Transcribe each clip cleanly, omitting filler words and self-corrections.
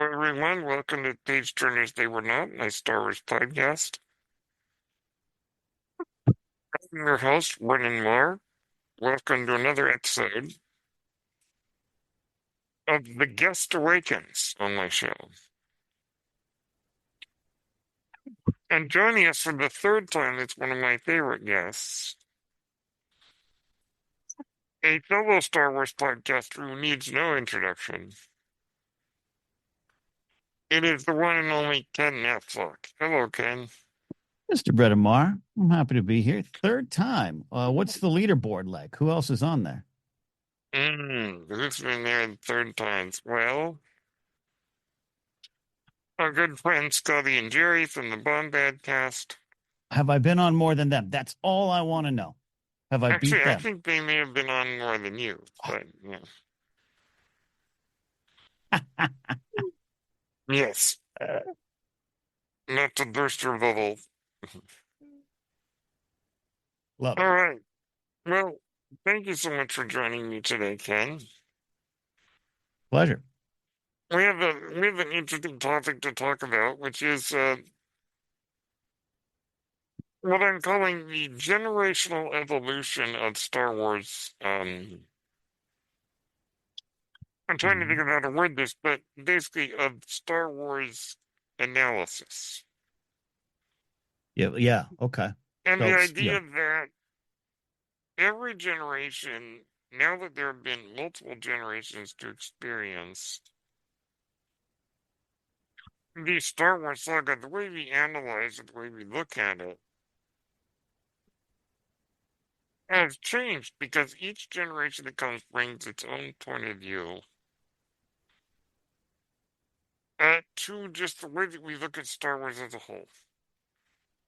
Hello, everyone. Welcome to Page Turners They Were Not, my Star Wars podcast. I'm your host, Brennan Moore. Welcome to another episode of The Guest Awakens on my show. And joining us for the third time is one of my favorite guests, a fellow Star Wars podcaster who needs no introduction. It is the one and only Ken Napzok. Hello, Ken. Mr. Bredamar, I'm happy to be here. Third time. What's the leaderboard like? Who else is on there? Who's been there third times? Well, our good friends Scotty and Jerry from the Bombad cast. Have I been on more than them? That's all I want to know. Have I beat Actually, I them? think they may have been on more than you, but yeah. Yes. Not to burst your bubble. Love All it. right. Well, thank you so much for joining me today, Ken. Pleasure. We have an interesting topic to talk about, which is what I'm calling the generational evolution of Star Wars. I'm trying to think of how to word this, but basically of Star Wars analysis. Yeah. Okay. And the So, yeah. idea that every generation, now that there have been multiple generations to experience the Star Wars saga, the way we analyze it, the way we look at it, has changed because each generation that comes brings its own point of view to just the way that we look at Star Wars as a whole.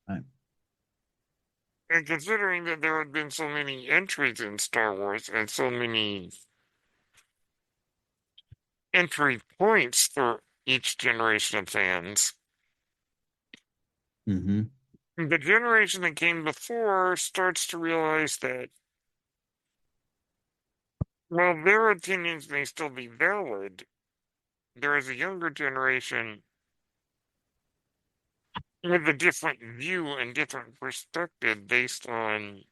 Right. And considering that there have been so many entries in Star Wars and so many entry points for each generation of fans, Mm-hmm. the generation that came before starts to realize that while their opinions may still be valid, there is a younger generation with a different view and different perspective based on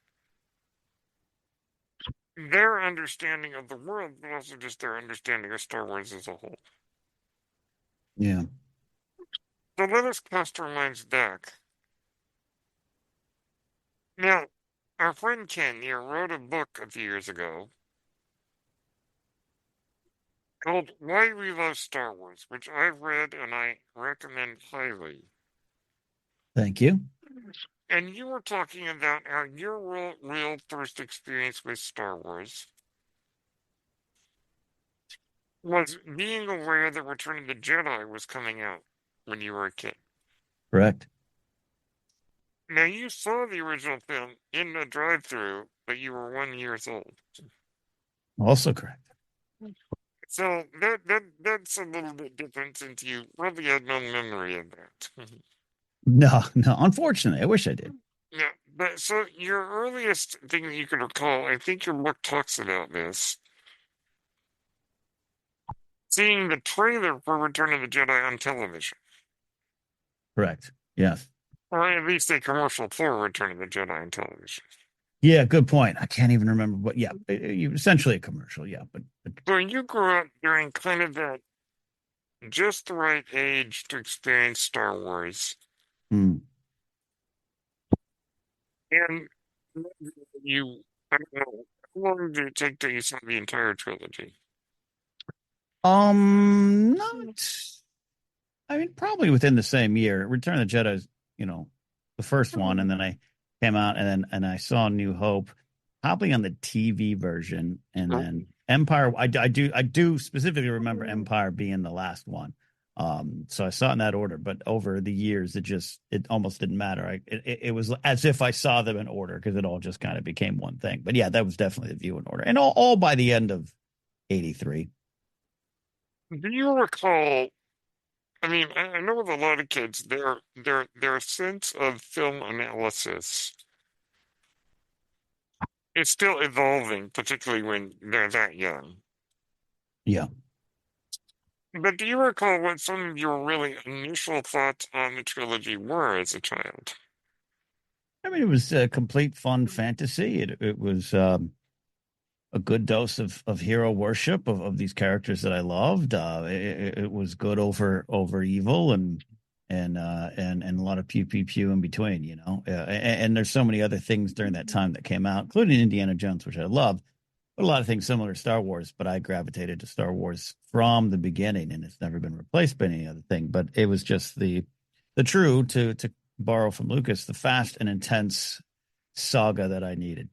their understanding of the world, but also just their understanding of Star Wars as a whole. Yeah. So let us cast our minds back. Now, our friend Ken here wrote a book a few years ago called Why We Love Star Wars, which I've read and I recommend highly. Thank you. And you were talking about how your real first experience with Star Wars was being aware that Return of the Jedi was coming out when you were a kid. Correct. Now, you saw the original film in the drive-through, but you were 1 year old. Also correct. So that's a little bit different since you probably had no memory of that. No. Unfortunately, I wish I did. Yeah, but so your earliest thing that you can recall, I think your book talks about this, seeing the trailer for Return of the Jedi on television, Correct. Yes. or at least a commercial for Return of the Jedi on television. Yeah. Good point. I can't even remember, but yeah, essentially a commercial. Yeah, but So you grew up during kind of that just the right age to experience Star Wars, mm. and you, I don't know, how long did it take till you saw the entire trilogy? Not. I mean, probably within the same year. Return of the Jedi is, the first one, and then I came out and I saw New Hope, probably on the TV version, and then Empire. I do specifically remember Empire being the last one. So I saw it in that order, but over the years, it almost didn't matter. It was as if I saw them in order because it all just kind of became one thing. But yeah, that was definitely the view in order, and all by the end of '83. Do you recall? I mean, I know with a lot of kids, their sense of film analysis is still evolving, particularly when they're that young. Yeah. But do you recall what some of your really initial thoughts on the trilogy were as a child? I mean, it was a complete fun fantasy. It was a good dose of hero worship of these characters that I loved. It was good over evil and a lot of pew pew pew in between, you know. And there's so many other things during that time that came out, including Indiana Jones, which I love, but a lot of things similar to Star Wars. But I gravitated to Star Wars from the beginning, and it's never been replaced by any other thing. But it was just the true to borrow from Lucas, the fast and intense saga that I needed.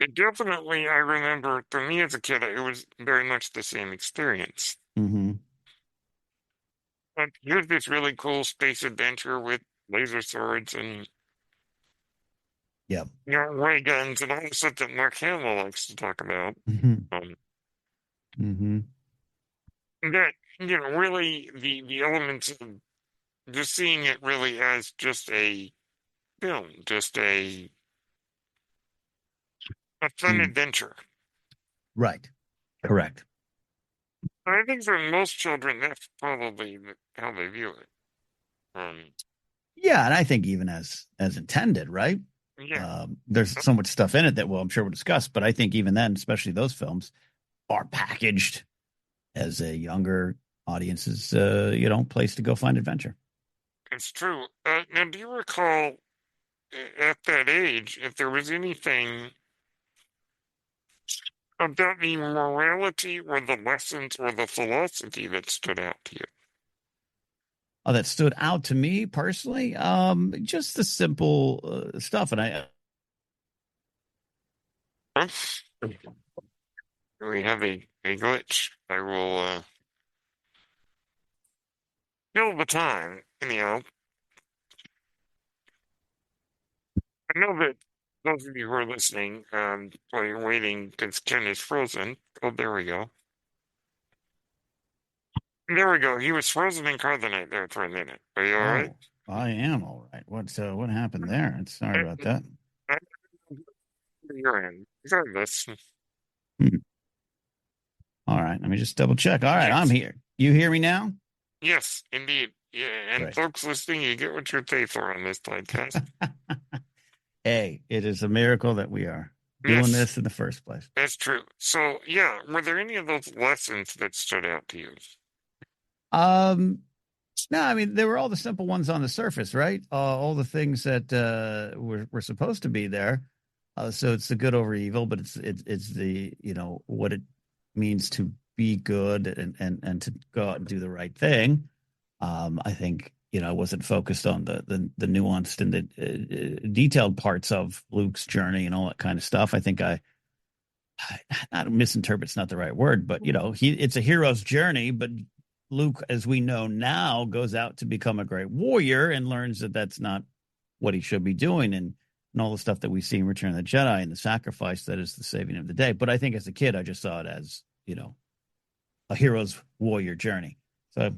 It definitely, I remember, for me as a kid, it was very much the same experience. Mm-hmm. But here's this really cool space adventure with laser swords and Yep. ray guns and all the stuff that Mark Hamill likes to talk about. Mm-hmm. Um, Mm-hmm. that really the elements of just seeing it really as just a film, just a fun Mm. adventure. Right. Correct. I think for most children, that's probably how they view it. Um, Yeah, and I think even as intended, right? yeah, There's so much stuff in it that, well, I'm sure we'll discuss, but I think even then, especially those films, are packaged as a younger audience's, place to go find adventure. it's true. Now, do you recall at that age if there was anything about the morality or the lessons or the philosophy that stood out to you? Oh, that stood out to me personally. Just the simple stuff, and I. Huh? We have a glitch. I will fill the time. Anyhow, I know that those of you who are listening, while you're waiting because Ken is frozen. Oh, there we go. There we go. He was frozen in carbonite there for a minute. Are you all right? Oh, I am all right. What happened there? Sorry about that. I your end. Regardless, Hmm. All right, let me just double check. All right, I'm yes, here. You hear me now? yes, indeed. Yeah, and Great. folks listening, you get what you pay for on this podcast. Hey, it is a miracle that we are doing Yes, this in the first place. that's true. So, yeah, were there any of those lessons that stood out to you? Um, no, I mean they were all the simple ones on the surface, right? All the things that were supposed to be there. So it's the good over evil, but it's the what it means to be good and to go out and do the right thing. I think I wasn't focused on the nuanced and the detailed parts of Luke's journey and all that kind of stuff. I think I not misinterpret's not the right word, but it's a hero's journey. But Luke, as we know now, goes out to become a great warrior and learns that that's not what he should be doing, and all the stuff that we see in Return of the Jedi and the sacrifice that is the saving of the day. But I think as a kid, I just saw it as a hero's warrior journey. So I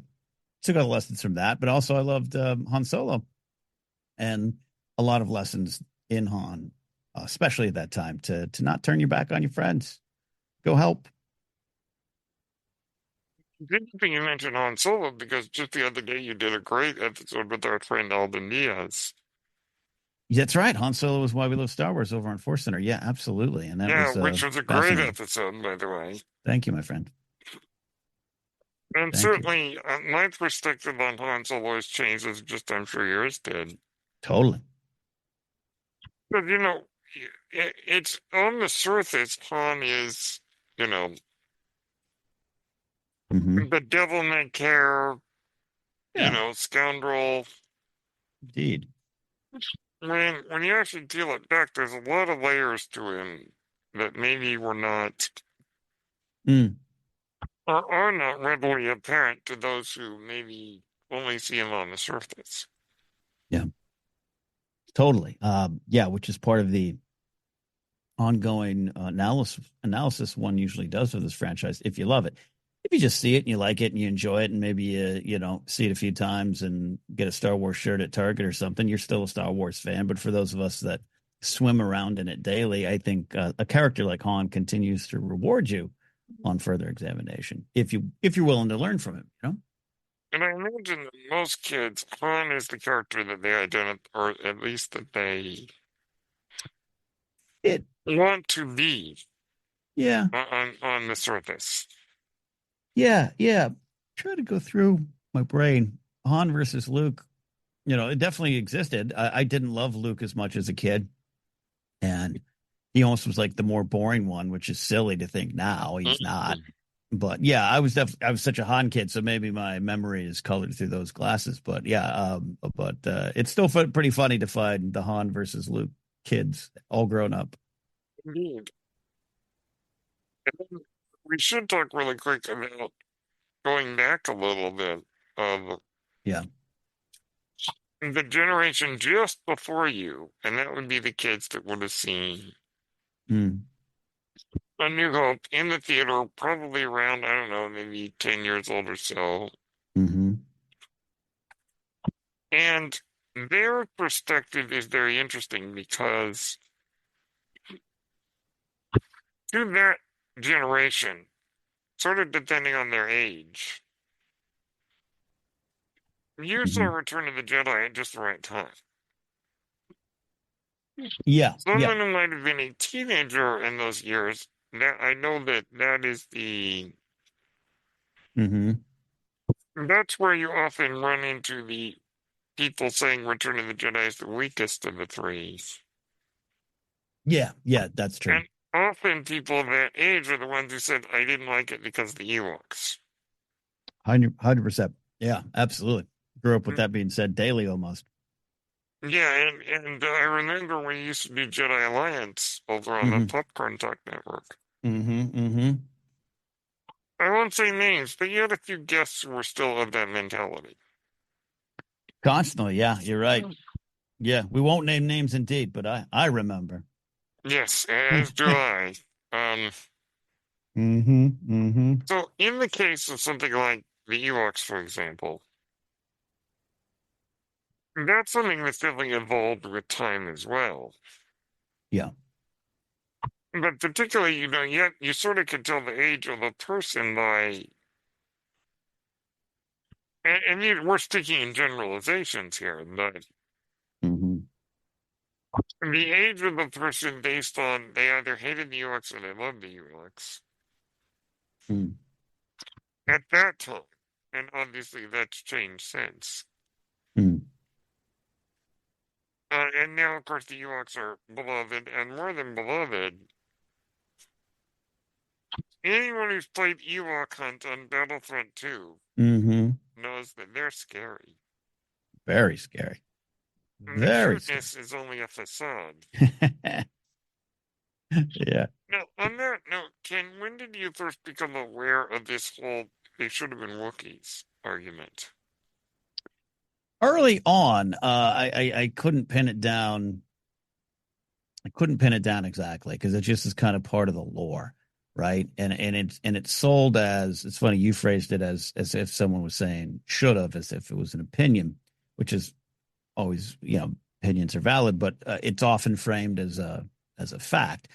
took all the lessons from that, but also I loved Han Solo and a lot of lessons in Han, especially at that time, to not turn your back on your friends. Go help. Good thing you mentioned Han Solo because just the other day you did a great episode with our friend Alden Diaz. That's right. Han Solo is why we love Star Wars over on ForceCenter. Yeah, absolutely. And that Yeah, was which was a great fascinating. episode, by the way. Thank you, my friend. And Thank you. certainly, my perspective on Han Solo has changed, as just I'm sure yours did. Totally. But it's on the surface, Han is, you know, Hmm. the devil may care, Yeah, scoundrel. indeed. When you actually peel it back, there's a lot of layers to him that maybe were not Mm, or are not readily apparent to those who maybe only see him on the surface. yeah, totally. Yeah, which is part of the ongoing analysis one usually does with this franchise. If you love it, if you just see it and you like it and you enjoy it, and maybe you see it a few times and get a Star Wars shirt at Target or something, you're still a Star Wars fan. But for those of us that swim around in it daily, I think a character like Han continues to reward you on further examination if you're willing to learn from him, you know. And I imagine that most kids, Han is the character that they identify, or at least that they It want to be Yeah, on the surface. yeah. Try to go through my brain. Han versus Luke, it definitely existed. I didn't love Luke as much as a kid, and he almost was like the more boring one, which is silly to think now he's not. Mhm. But yeah, I was such a Han kid, so maybe my memory is colored through those glasses. But yeah, it's still pretty funny to find the Han versus Luke kids all grown up. Indeed. And then we should talk really quick about going back a little bit of Yeah. the generation just before you, and that would be the kids that would have seen Mm, A New Hope in the theater, probably around, I don't know, maybe 10 years old or so. hmm And their perspective is very interesting because to that generation, sort of depending on their age, you saw hmm Return of the Jedi at just the right time. Yeah, yeah. Someone who might have been a teenager in those years, that I know that is hmm that's where you often run into the people saying Return of the Jedi is the weakest of the three. Yeah, that's true. And often people of that age are the ones who said, I didn't like it because of the Ewoks. 100%. Yeah, absolutely. Grew up with Mm, that being said daily almost. yeah, and I remember when we used to do Jedi Alliance over on the hmm Popcorn Talk Network. hmm I won't say names, but you had a few guests who were still of that mentality. Constantly. Yeah, you're right. Yeah, we won't name names indeed, but I remember. Yes, as do I. Um, hmm so in the case of something like the Ewoks, for example, that's something that's definitely evolved with time as well. Yeah. But particularly, yet you sort of can tell the age of a person by, we're speaking in generalizations here, but hmm the age of a person based on they either hated the Ewoks or they loved the Ewoks mm at that time. And obviously that's changed since. mm And now, of course, the Ewoks are beloved, and more than beloved, anyone who's played Ewok Hunt on Battlefront 2 hmm knows that they're scary. Very scary. And the Very scary. cuteness is only a facade. Yeah. Now, on that note, Ken, when did you first become aware of this whole they should have been Wookiees argument? Early on, I couldn't pin it down. I couldn't pin it down exactly because it just is kind of part of the lore, right? And it's sold as it's funny you phrased it as if someone was saying should have, as if it was an opinion, which is always opinions are valid, but it's often framed as a fact.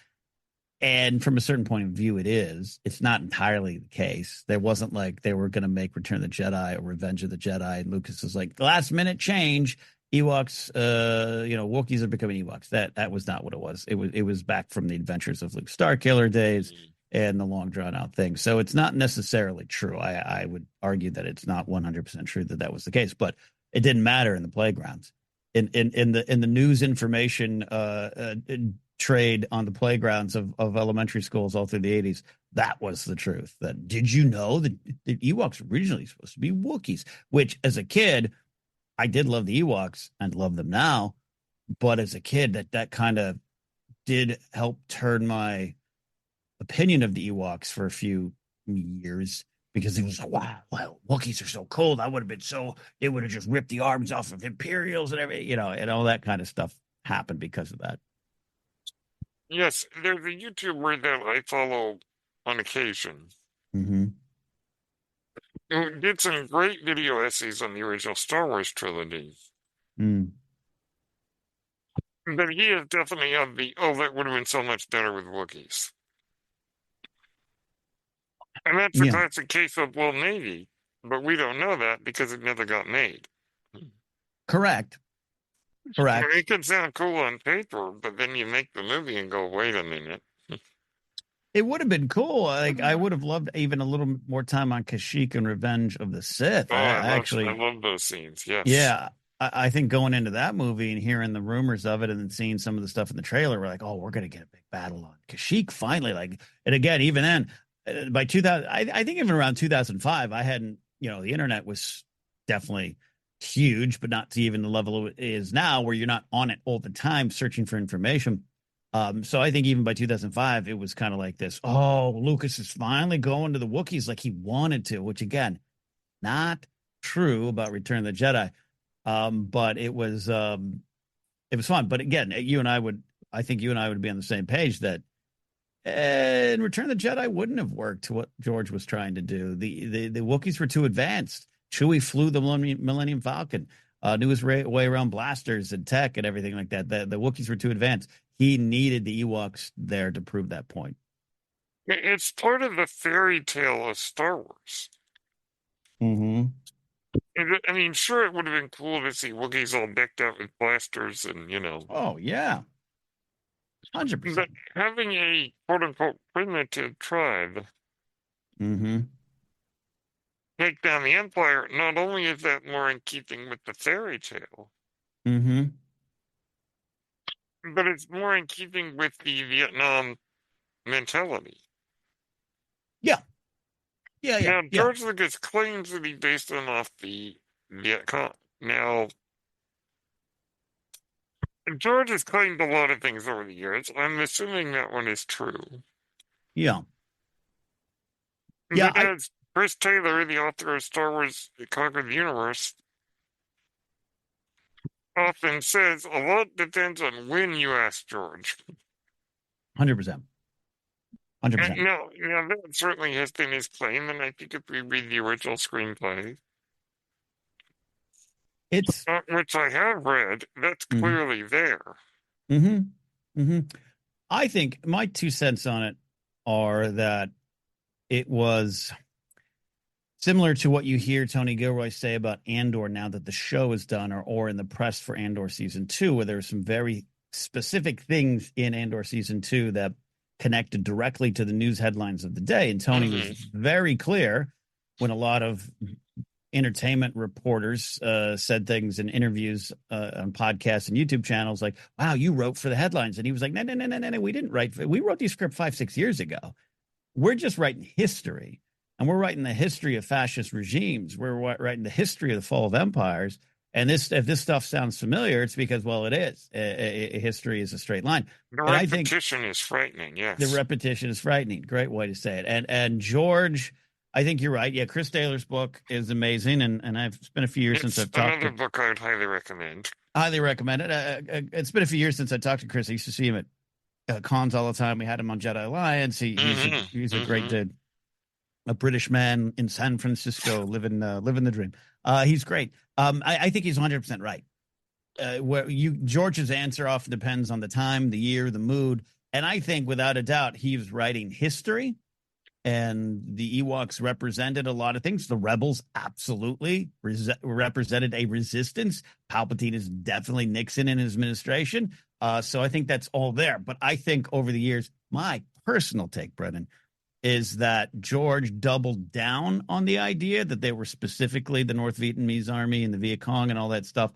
And from a certain point of view, it is. It's not entirely the case. There wasn't like they were going to make Return of the Jedi or Revenge of the Jedi, and Lucas was like last minute change. Ewoks, Wookiees are becoming Ewoks. That was not what it was. It was back from the adventures of Luke Starkiller days Mm. and the long drawn out thing. So it's not necessarily true. I would argue that it's not 100% true that was the case, but it didn't matter in the playgrounds. In the news information trade on the playgrounds of elementary schools all through the 80s. That was the truth. That did you know that the Ewoks were originally supposed to be Wookiees? Which, as a kid, I did love the Ewoks and love them now. But as a kid, that kind of did help turn my opinion of the Ewoks for a few years because it was like, wow, Wookiees are so cold. I would have been so, they would have just ripped the arms off of Imperials and everything, and all that kind of stuff happened because of that. Yes, there's a YouTuber that I follow on occasion Mm-hmm. who did some great video essays on the original Star Wars trilogy. Mm. But he is definitely of the, oh, that would have been so much better with Wookiees. And that's a Yeah, classic case of, well, maybe, but we don't know that because it never got made. correct. You know, Correct. it could sound cool on paper, but then you make the movie and go, wait a minute. It would have been cool. Like I would have loved even a little more time on Kashyyyk and Revenge of the Sith. Oh, I I actually, love those scenes. Yes. yeah, I think going into that movie and hearing the rumors of it and then seeing some of the stuff in the trailer, we're like, oh, we're gonna get a big battle on Kashyyyk finally. Like, and again, even then, by 2000, I think even around 2005, I hadn't, the internet was definitely huge, but not to even the level it is now, where you're not on it all the time searching for information. So I think even by 2005, it was kind of like this. Oh, Lucas is finally going to the Wookiees like he wanted to, which again, not true about Return of the Jedi. But it was fun. But again, I think you and I would be on the same page that in Return of the Jedi wouldn't have worked to what George was trying to do. The Wookiees were too advanced. Chewie flew the Millennium Falcon, knew his way around blasters and tech and everything like that. The Wookiees were too advanced. He needed the Ewoks there to prove that point. It's part of the fairy tale of Star Wars. Mm-hmm. I mean, sure, it would have been cool to see Wookiees all decked out with blasters and, Oh yeah, 100%. but having a quote unquote primitive tribe Mm-hmm. take down the Empire, not only is that more in keeping with the fairy tale, Mm-hmm. but it's more in keeping with the Vietnam mentality. Yeah. Yeah. Yeah. Now, Yeah. George Lucas claims that he based them off the Viet Cong. Now, George has claimed a lot of things over the years. I'm assuming that one is true. Yeah. Yeah. But as Chris Taylor, the author of Star Wars Conquer the Universe, often says, a lot depends on when you ask George. 100%. 100%. Now that certainly has been his claim, and I think if we read the original screenplay, It's which I have read, that's mm-hmm. clearly there. Mm-hmm. Mm-hmm. I think my 2 cents on it are that it was similar to what you hear Tony Gilroy say about Andor now that the show is done, or in the press for Andor season 2, where there are some very specific things in Andor season 2 that connected directly to the news headlines of the day. And Tony was Hmm. very clear when a lot of entertainment reporters said things in interviews on podcasts and YouTube channels like, wow, you wrote for the headlines. And he was like, no, no, no, no, no, no, we didn't write. We wrote these script 5, 6 years ago. We're just writing history. And we're writing the history of fascist regimes. We're writing the history of the fall of empires. And if this stuff sounds familiar, it's because, well, it is. History is a straight line. The And I think repetition is frightening, the yes. repetition is frightening. Great way to say it. And George, I think you're right. Yeah, Chris Taylor's book is amazing, and it's been a few years since It's I've talked another to. book I would highly recommend. Highly recommend it. It's been a few years since I talked to Chris. I used to see him at cons all the time. We had him on Jedi Alliance. Hmm. He's a great Hmm. dude. A British man in San Francisco, living the dream. He's great. I think he's 100% right. Where George's answer often depends on the time, the year, the mood, and I think without a doubt he was writing history, and the Ewoks represented a lot of things. The rebels absolutely represented a resistance. Palpatine is definitely Nixon in his administration. So I think that's all there. But I think over the years, my personal take, Brennan, is that George doubled down on the idea that they were specifically the North Vietnamese army and the Viet Cong and all that stuff,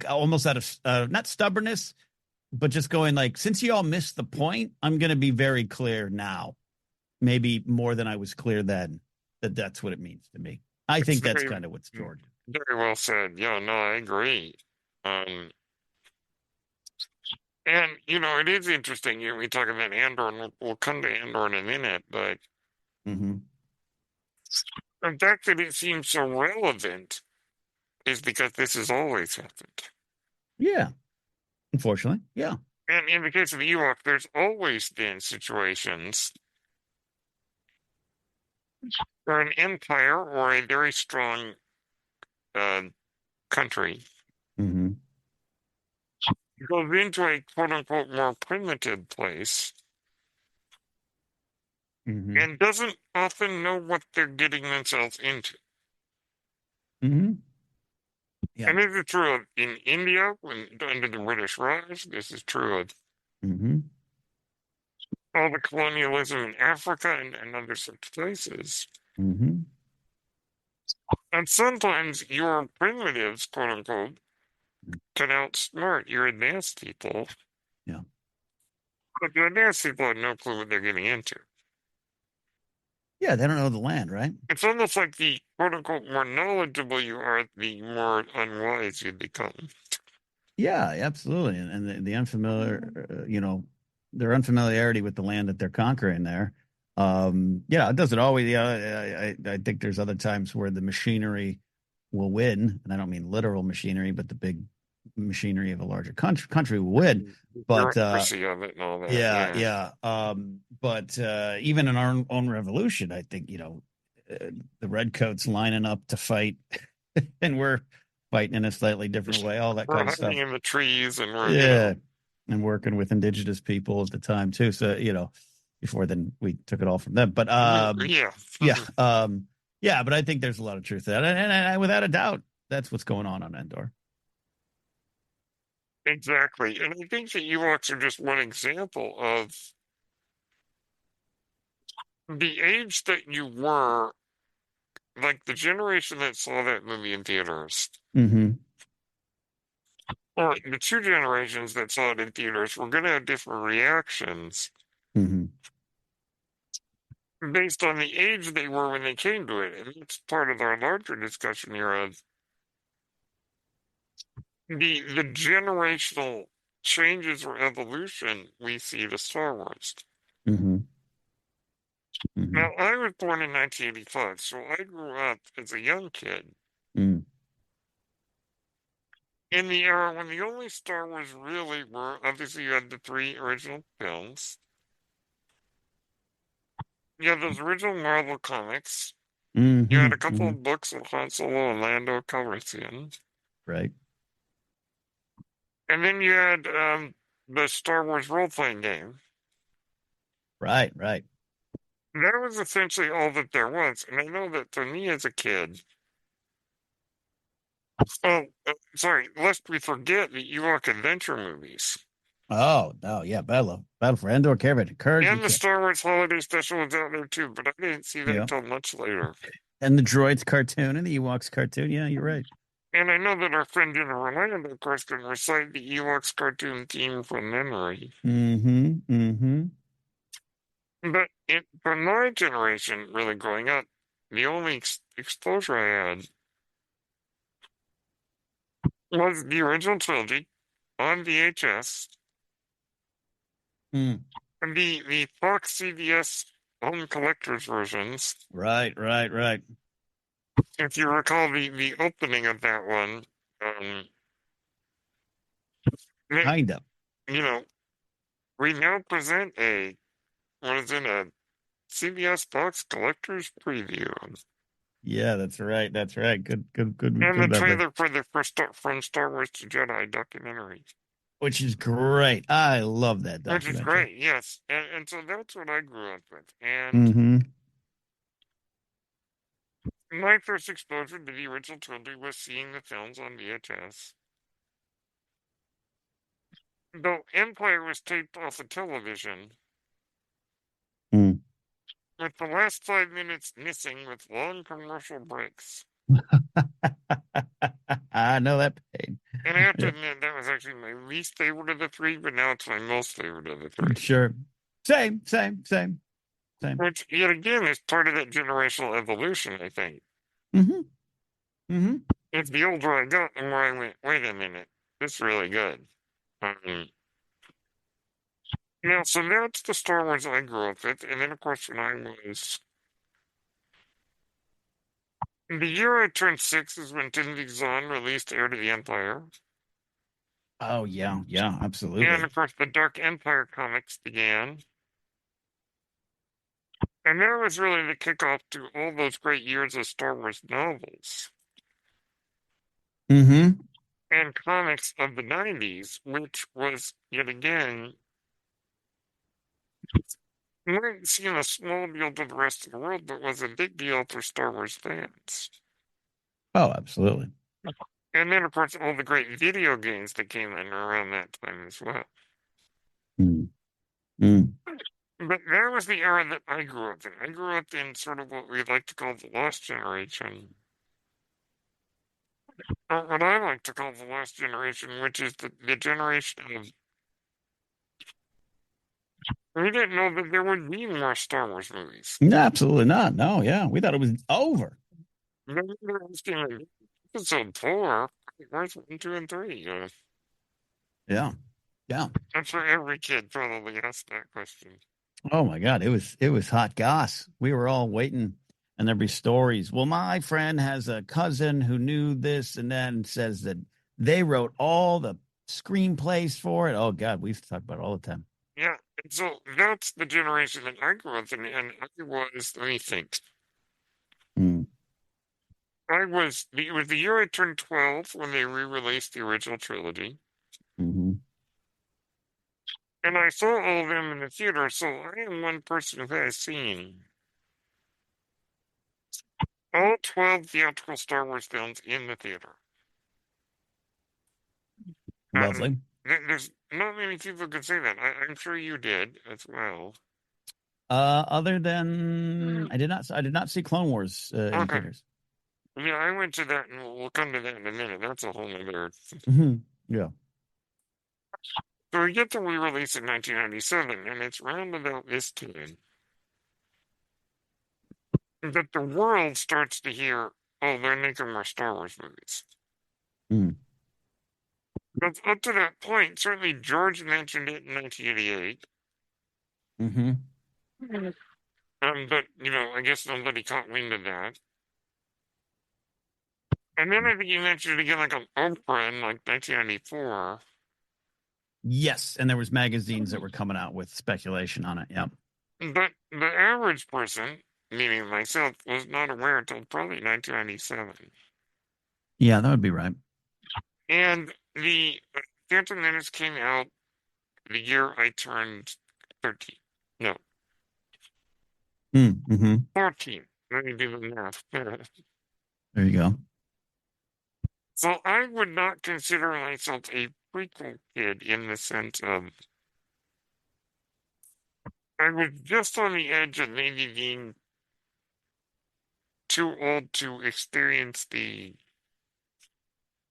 almost out of not stubbornness, but just going like, since you all missed the point, I'm going to be very clear now, maybe more than I was clear then, that that's what it means to me. I It's think that's very, kind of what's George. very well said. Yeah, no, I agree. Um, and it is interesting. We talk about Andor, and we'll come to Andor in a minute, but Mm-hmm. the fact that it seems so relevant is because this has always happened. Yeah, unfortunately. Yeah. And in the case of the Ewok, there's always been situations where an empire or a very strong uh, country Mm-hmm. goes into a quote unquote more primitive place Mm-hmm. and doesn't often know what they're getting themselves into. Mm-hmm. Yeah. And this is true of in India when under the British Raj. This is true of Mm-hmm. all the colonialism in Africa and other such places. Mm-hmm. And sometimes your primitives, quote unquote, can outsmart your advanced people, Yeah. but the advanced people have no clue what they're getting into. Yeah, they don't know the land, right? It's almost like the quote unquote more knowledgeable you are, the more unwise you become. Yeah, absolutely. And the unfamiliar, their unfamiliarity with the land that they're conquering there. Yeah, it doesn't always. Yeah, I think there's other times where the machinery will win, and I don't mean literal machinery, but the big machinery of a larger country will win. The But bureaucracy of it and all that, yeah, yeah. yeah. But even in our own revolution, I think the redcoats lining up to fight, and we're fighting in a slightly different way. All that We're kind of hiding stuff. in the trees and we're, Yeah, and working with indigenous people at the time too. So before then we took it all from them. But yeah, yeah, yeah. But I think there's a lot of truth to that, and without a doubt, that's what's going on Endor. exactly. And I think the Ewoks are just one example of the age that you were, like the generation that saw that movie in theaters, Mm-hmm. or the two generations that saw it in theaters, were going to have different reactions Mm-hmm. based on the age they were when they came to it. And it's part of our larger discussion here of the generational changes or evolution we see to Star Wars. Mm-hmm. Mm-hmm. Now, I was born in 1985, so I grew up as a young kid Mm. in the era when the only Star Wars really were obviously you had the three original films, you had those original Marvel comics, you Mm-hmm. had a couple Mm-hmm. of books of Han Solo and Lando Calrissian, Right. and then you had the Star Wars role playing game. Right. Right. That was essentially all that there was, and I know that for me as a kid, oh, sorry, lest we forget the Ewok adventure movies. Oh no, yeah, Battle for Endor, Caravan of Courage. You And the can't. Star Wars Holiday Special was out there too, but I didn't see that Yeah, until much later. and the Droids cartoon and the Ewoks cartoon. Yeah, you're right. And I know that our friend Jenna Orlando, of course, can recite the Ewoks cartoon theme from memory. Mm-hmm. Mm-hmm. But for my generation, really growing up, the only exposure I had was the original trilogy on VHS Mm. and the Fox CBS home collector's versions. Right, right, right. If you recall the opening of that one, um, they, Kind of. you know, we now present what is it, a CBS Fox collector's preview. Yeah, that's right. That's right. Good, good, good, And the good memory. trailer for the first From Star Wars to Jedi documentary, Which is great. I love that which is documentary. great, yes. And so that's what I grew up with. And Mm-hmm. my first exposure to the original trilogy was seeing the films on VHS. Though Empire was taped off of television, Mm. with the last 5 minutes missing with long commercial breaks. I know that pain. And I have to Yeah, admit, that was actually my least favorite of the three, but now it's my most favorite of the three. sure. Same, same, same, same. Which, yet again, is part of that generational evolution, I think. Mm-hmm. Mm-hmm. It's the older I got, the more I went, wait a minute, this is really good. Um, so that's the Star Wars I grew up with. And then, of course, when I was. The year I turned 6 is when Din Zahn released Heir to the Empire. Oh yeah, yeah, And, absolutely. of course, the Dark Empire comics began. And that was really the kickoff to all those great years of Star Wars novels Mm-hmm. and comics of the 90s, which was yet again might seem a small deal to the rest of the world, but was a big deal for Star Wars fans. Oh, absolutely. And then, of course, all the great video games that came in around that time as well. Mm, mm. But that was the era that I grew up in. I grew up in sort of what we like to call the lost generation, or what I like to call the lost generation, which is the generation of we didn't know that there would be more Star Wars movies. No, absolutely not. No, yeah. We thought it was over. Then they were asking like, episode 4, where's 1, 2, and 3? Yeah. Yeah. I'm sure every kid probably asked that question. Oh my God. It was hot goss. We were all waiting and there'd be stories. Well, my friend has a cousin who knew this and then says that they wrote all the screenplays for it. Oh God, we used to talk about it all the time. Yeah, and so that's the generation that I grew up in, and I was, let me think. Mm, It was the year I turned 12 when they re-released the original trilogy, hmm and I saw all of them in the theater, so I am one person who has seen all 12 theatrical Star Wars films in the theater. And Lovely. there's not many people who can say that. I'm sure you did as well. Other than I did not see Clone Wars in Okay. theaters. Yeah, I went to that, and we'll come to that in a minute. That's a whole other. Yeah. So we get the re-release in 1997, and it's round about this time that the world starts to hear, oh, they're making more Star Wars movies. Mm, But up to that point, certainly George mentioned it in 1988. hmm But, I guess nobody caught wind of that. And then I think you mentioned it again, like on Oprah in like 1994. Yes, and there was magazines that were coming out with speculation on it. Yep. But the average person, meaning myself, was not aware until probably 1997. Yeah, that would be right. And the Phantom Menace came out the year I turned 13. No, Mm-hmm. 14. Let me do the math. There you go. So I would not consider myself a prequel kid in the sense of I was just on the edge of maybe being too old to experience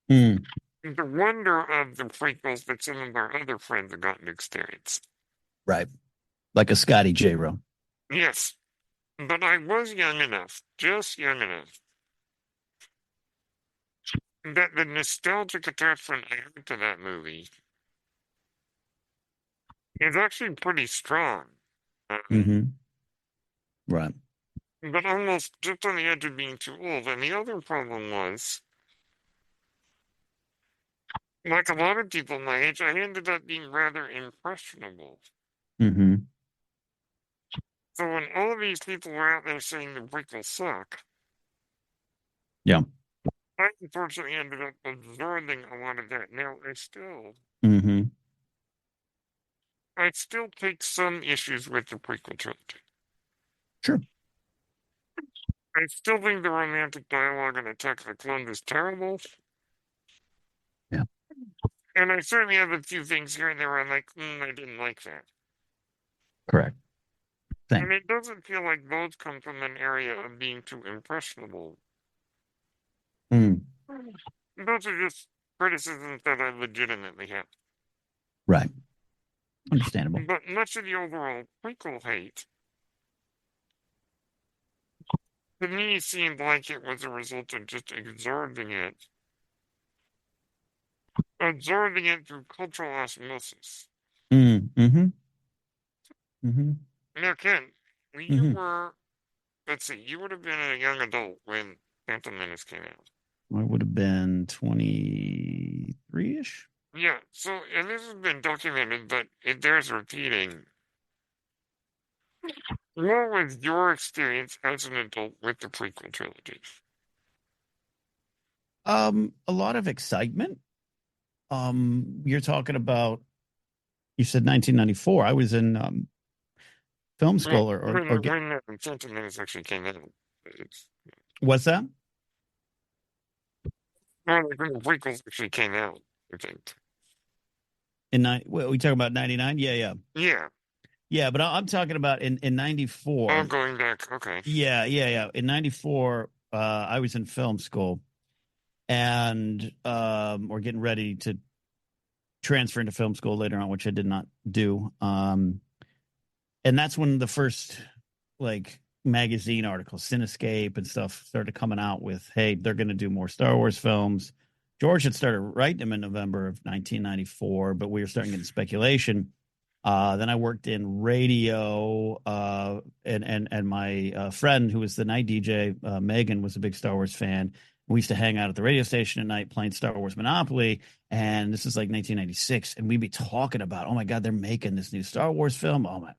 Mm, the wonder of the prequels that some of our other friends have gotten to experience. right. Like a Scotty J. Rowe. Yes, but I was young enough, just young enough, that the nostalgic attachment I had to that movie is actually pretty strong. Um, Mm-hmm. Right. but almost just on the edge of being too old. And the other problem was, like a lot of people my age, I ended up being rather impressionable. Mm-hmm. So when all of these people were out there saying the prequels suck, Yeah. I unfortunately ended up absorbing a lot of that. Now Mm-hmm. I still take some issues with the prequel trilogy. Sure. I still think the romantic dialogue in Attack of the Clones is terrible. Yeah. And I certainly have a few things here and there where I'm like, I didn't like that. Correct. And Same. it doesn't feel like those come from an area of being too impressionable. Mm, Those are just criticisms that I legitimately have. right. Understandable. But much of the overall prequel hate, to me, seemed like it was a result of just absorbing it through cultural osmosis. Mm-hmm. Mm-hmm. Now, Ken, you Mm-hmm. were, let's see, you would have been a young adult when Phantom Menace came out. I would have been 23-ish. Yeah, so, and this has been documented, but it bears repeating. What was your experience as an adult with the prequel trilogy? A lot of excitement. You're talking about, you said 1994. I was in film Well, school or when get Phantom Menace actually came out, it's what's that? when the prequels actually came out, I think. We talking about 99? Yeah, yeah. Yeah. Yeah, but I'm talking about in Oh, 94. going back. Okay. Yeah, yeah, yeah. In 94, I was in film school and we're getting ready to transfer into film school later on, which I did not do. And that's when the first like magazine articles, Cinescape and stuff started coming out with, hey, they're going to do more Star Wars films. George had started writing them in November of 1994, but we were starting getting speculation. Then I worked in radio, and my friend who was the night DJ, Megan, was a big Star Wars fan. We used to hang out at the radio station at night playing Star Wars Monopoly, and this is like 1996, and we'd be talking about, oh my God, they're making this new Star Wars film. Oh my,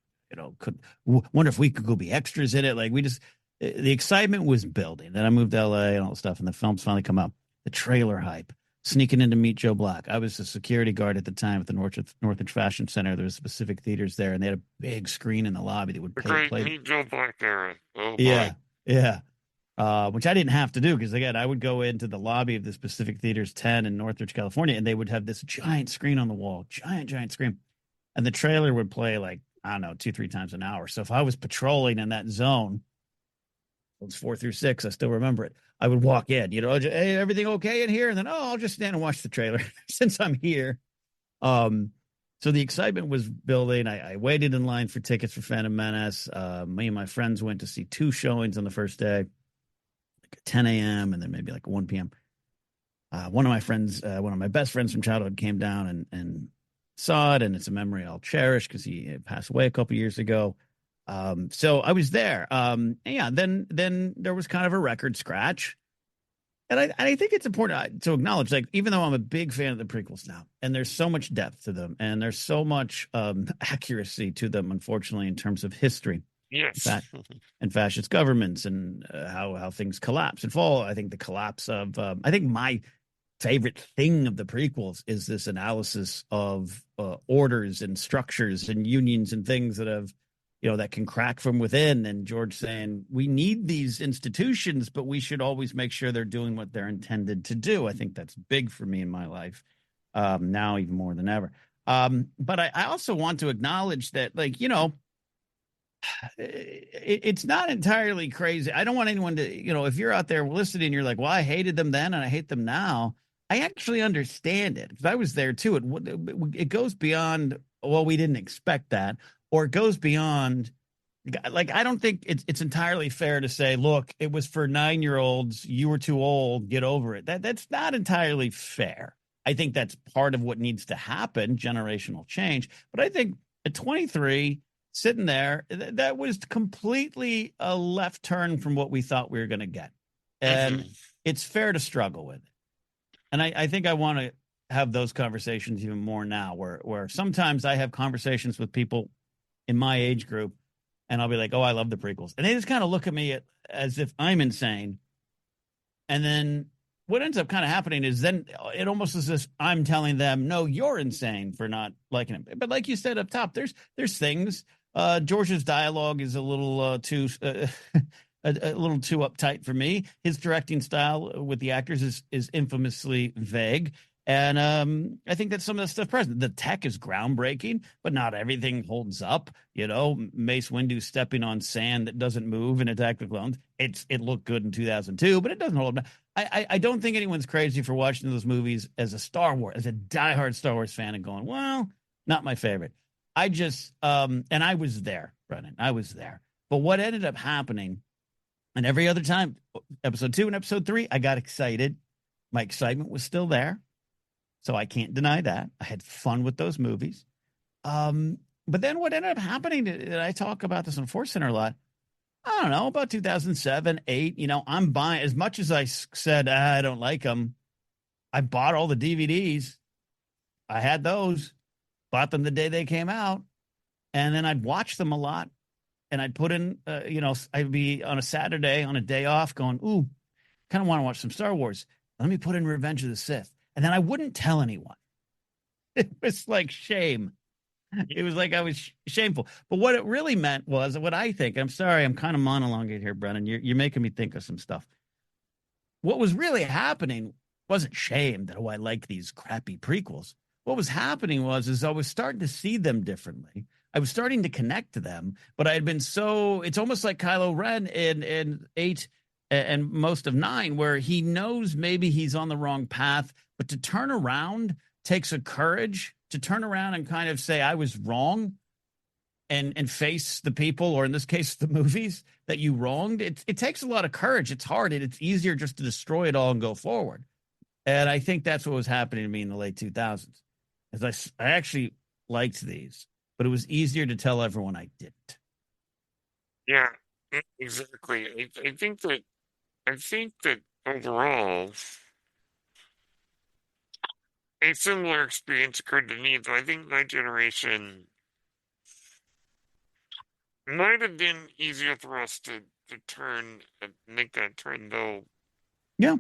could wonder if we could go be extras in it. Like we just, the excitement was building. Then I moved to LA and all the stuff, and the films finally come out. The trailer hype, sneaking in to meet Joe Black. I was a security guard at the time at the Northridge Fashion Center. There was specific theaters there, and they had a big screen in the lobby that would The play. great Play. Meet Joe Black era. Oh boy. Yeah, yeah. Which I didn't have to do because again, I would go into the lobby of the Pacific Theaters 10 in Northridge, California, and they would have this giant screen on the wall, giant screen, and the trailer would play like I don't know 2-3 times an hour. So if I was patrolling in that zone, it was 4 through 6. I still remember it. I would walk in, hey, everything okay in here? And then, I'll just stand and watch the trailer since I'm here. Um, so the excitement was building. I waited in line for tickets for Phantom Menace. Me and my friends went to see 2 showings on the first day, like at 10 a.m. and then maybe like 1 p.m. One of my friends, one of my best friends from childhood, came down and saw it, and it's a memory I'll cherish because he passed away a couple years ago. So I was there. Yeah, then there was kind of a record scratch. And I think it's important to acknowledge, like, even though I'm a big fan of the prequels now, and there's so much depth to them, and there's so much accuracy to them, unfortunately, in terms of history, Yes. fa- and fascist governments, and how things collapse and fall. I think the collapse of, I think my favorite thing of the prequels is this analysis of orders and structures and unions and things that have that can crack from within, and George saying we need these institutions but we should always make sure they're doing what they're intended to do. I think that's big for me in my life, now even more than ever. But I also want to acknowledge that, like, it's not entirely crazy. I don't want anyone to, if you're out there listening, you're like, well, I hated them then and I hate them now. I actually understand it because I was there too. It goes beyond, well, we didn't expect that, or it goes beyond, like, I don't think it's entirely fair to say, look, it was for 9-year-olds. You were too old. Get over it. That's not entirely fair. I think that's part of what needs to happen, generational change. But I think at 23, sitting there, that was completely a left turn from what we thought we were going to get. And Hmm. it's fair to struggle with it. And I think I want to have those conversations even more now, where sometimes I have conversations with people in my age group and I'll be like, oh, I love the prequels. And they just kind of look at me as if I'm insane. And then what ends up kind of happening is then it almost is as if I'm telling them, no, you're insane for not liking it. But like you said up top, there's things. George's dialogue is a little too a little too uptight for me. His directing style with the actors is infamously vague. And I think that some of the stuff present, the tech is groundbreaking, but not everything holds up. Mace Windu stepping on sand that doesn't move in Attack of the Clones. It looked good in 2002, but it doesn't hold up. I don't think anyone's crazy for watching those movies as a Star Wars, as a diehard Star Wars fan, and going, well, not my favorite. I just and I was there, Brennan. I was there. But what ended up happening, and every other time, episode 2 and episode 3, I got excited. My excitement was still there. So I can't deny that. I had fun with those movies. But then what ended up happening, and I talk about this on ForceCenter a lot, I don't know, about 2007, 8, I'm buying, as much as I said, I don't like them, I bought all the DVDs. I had those, bought them the day they came out, and then I'd watch them a lot. And I'd put in, I'd be on a Saturday on a day off going, ooh, kind of want to watch some Star Wars. Let me put in Revenge of the Sith. And then I wouldn't tell anyone. It was like shame. It was like I was shameful. But what it really meant was what I think. I'm sorry, I'm kind of monologuing here, Brennan. You're making me think of some stuff. What was really happening wasn't shame that, oh, I like these crappy prequels. What was happening was is I was starting to see them differently. I was starting to connect to them, but I had been so it's almost like Kylo Ren in eight and most of nine, where he knows maybe he's on the wrong path, but to turn around takes a courage to turn around and kind of say, I was wrong and face the people, or in this case, the movies that you wronged. It takes a lot of courage. It's hard, and it's easier just to destroy it all and go forward. And I think that's what was happening to me in the late 2000s. As I actually liked these, but it was easier to tell everyone I didn't. Yeah, exactly. I think that overall, a similar experience occurred to me, though I think my generation might have been easier for us to turn and make that turn, Yeah,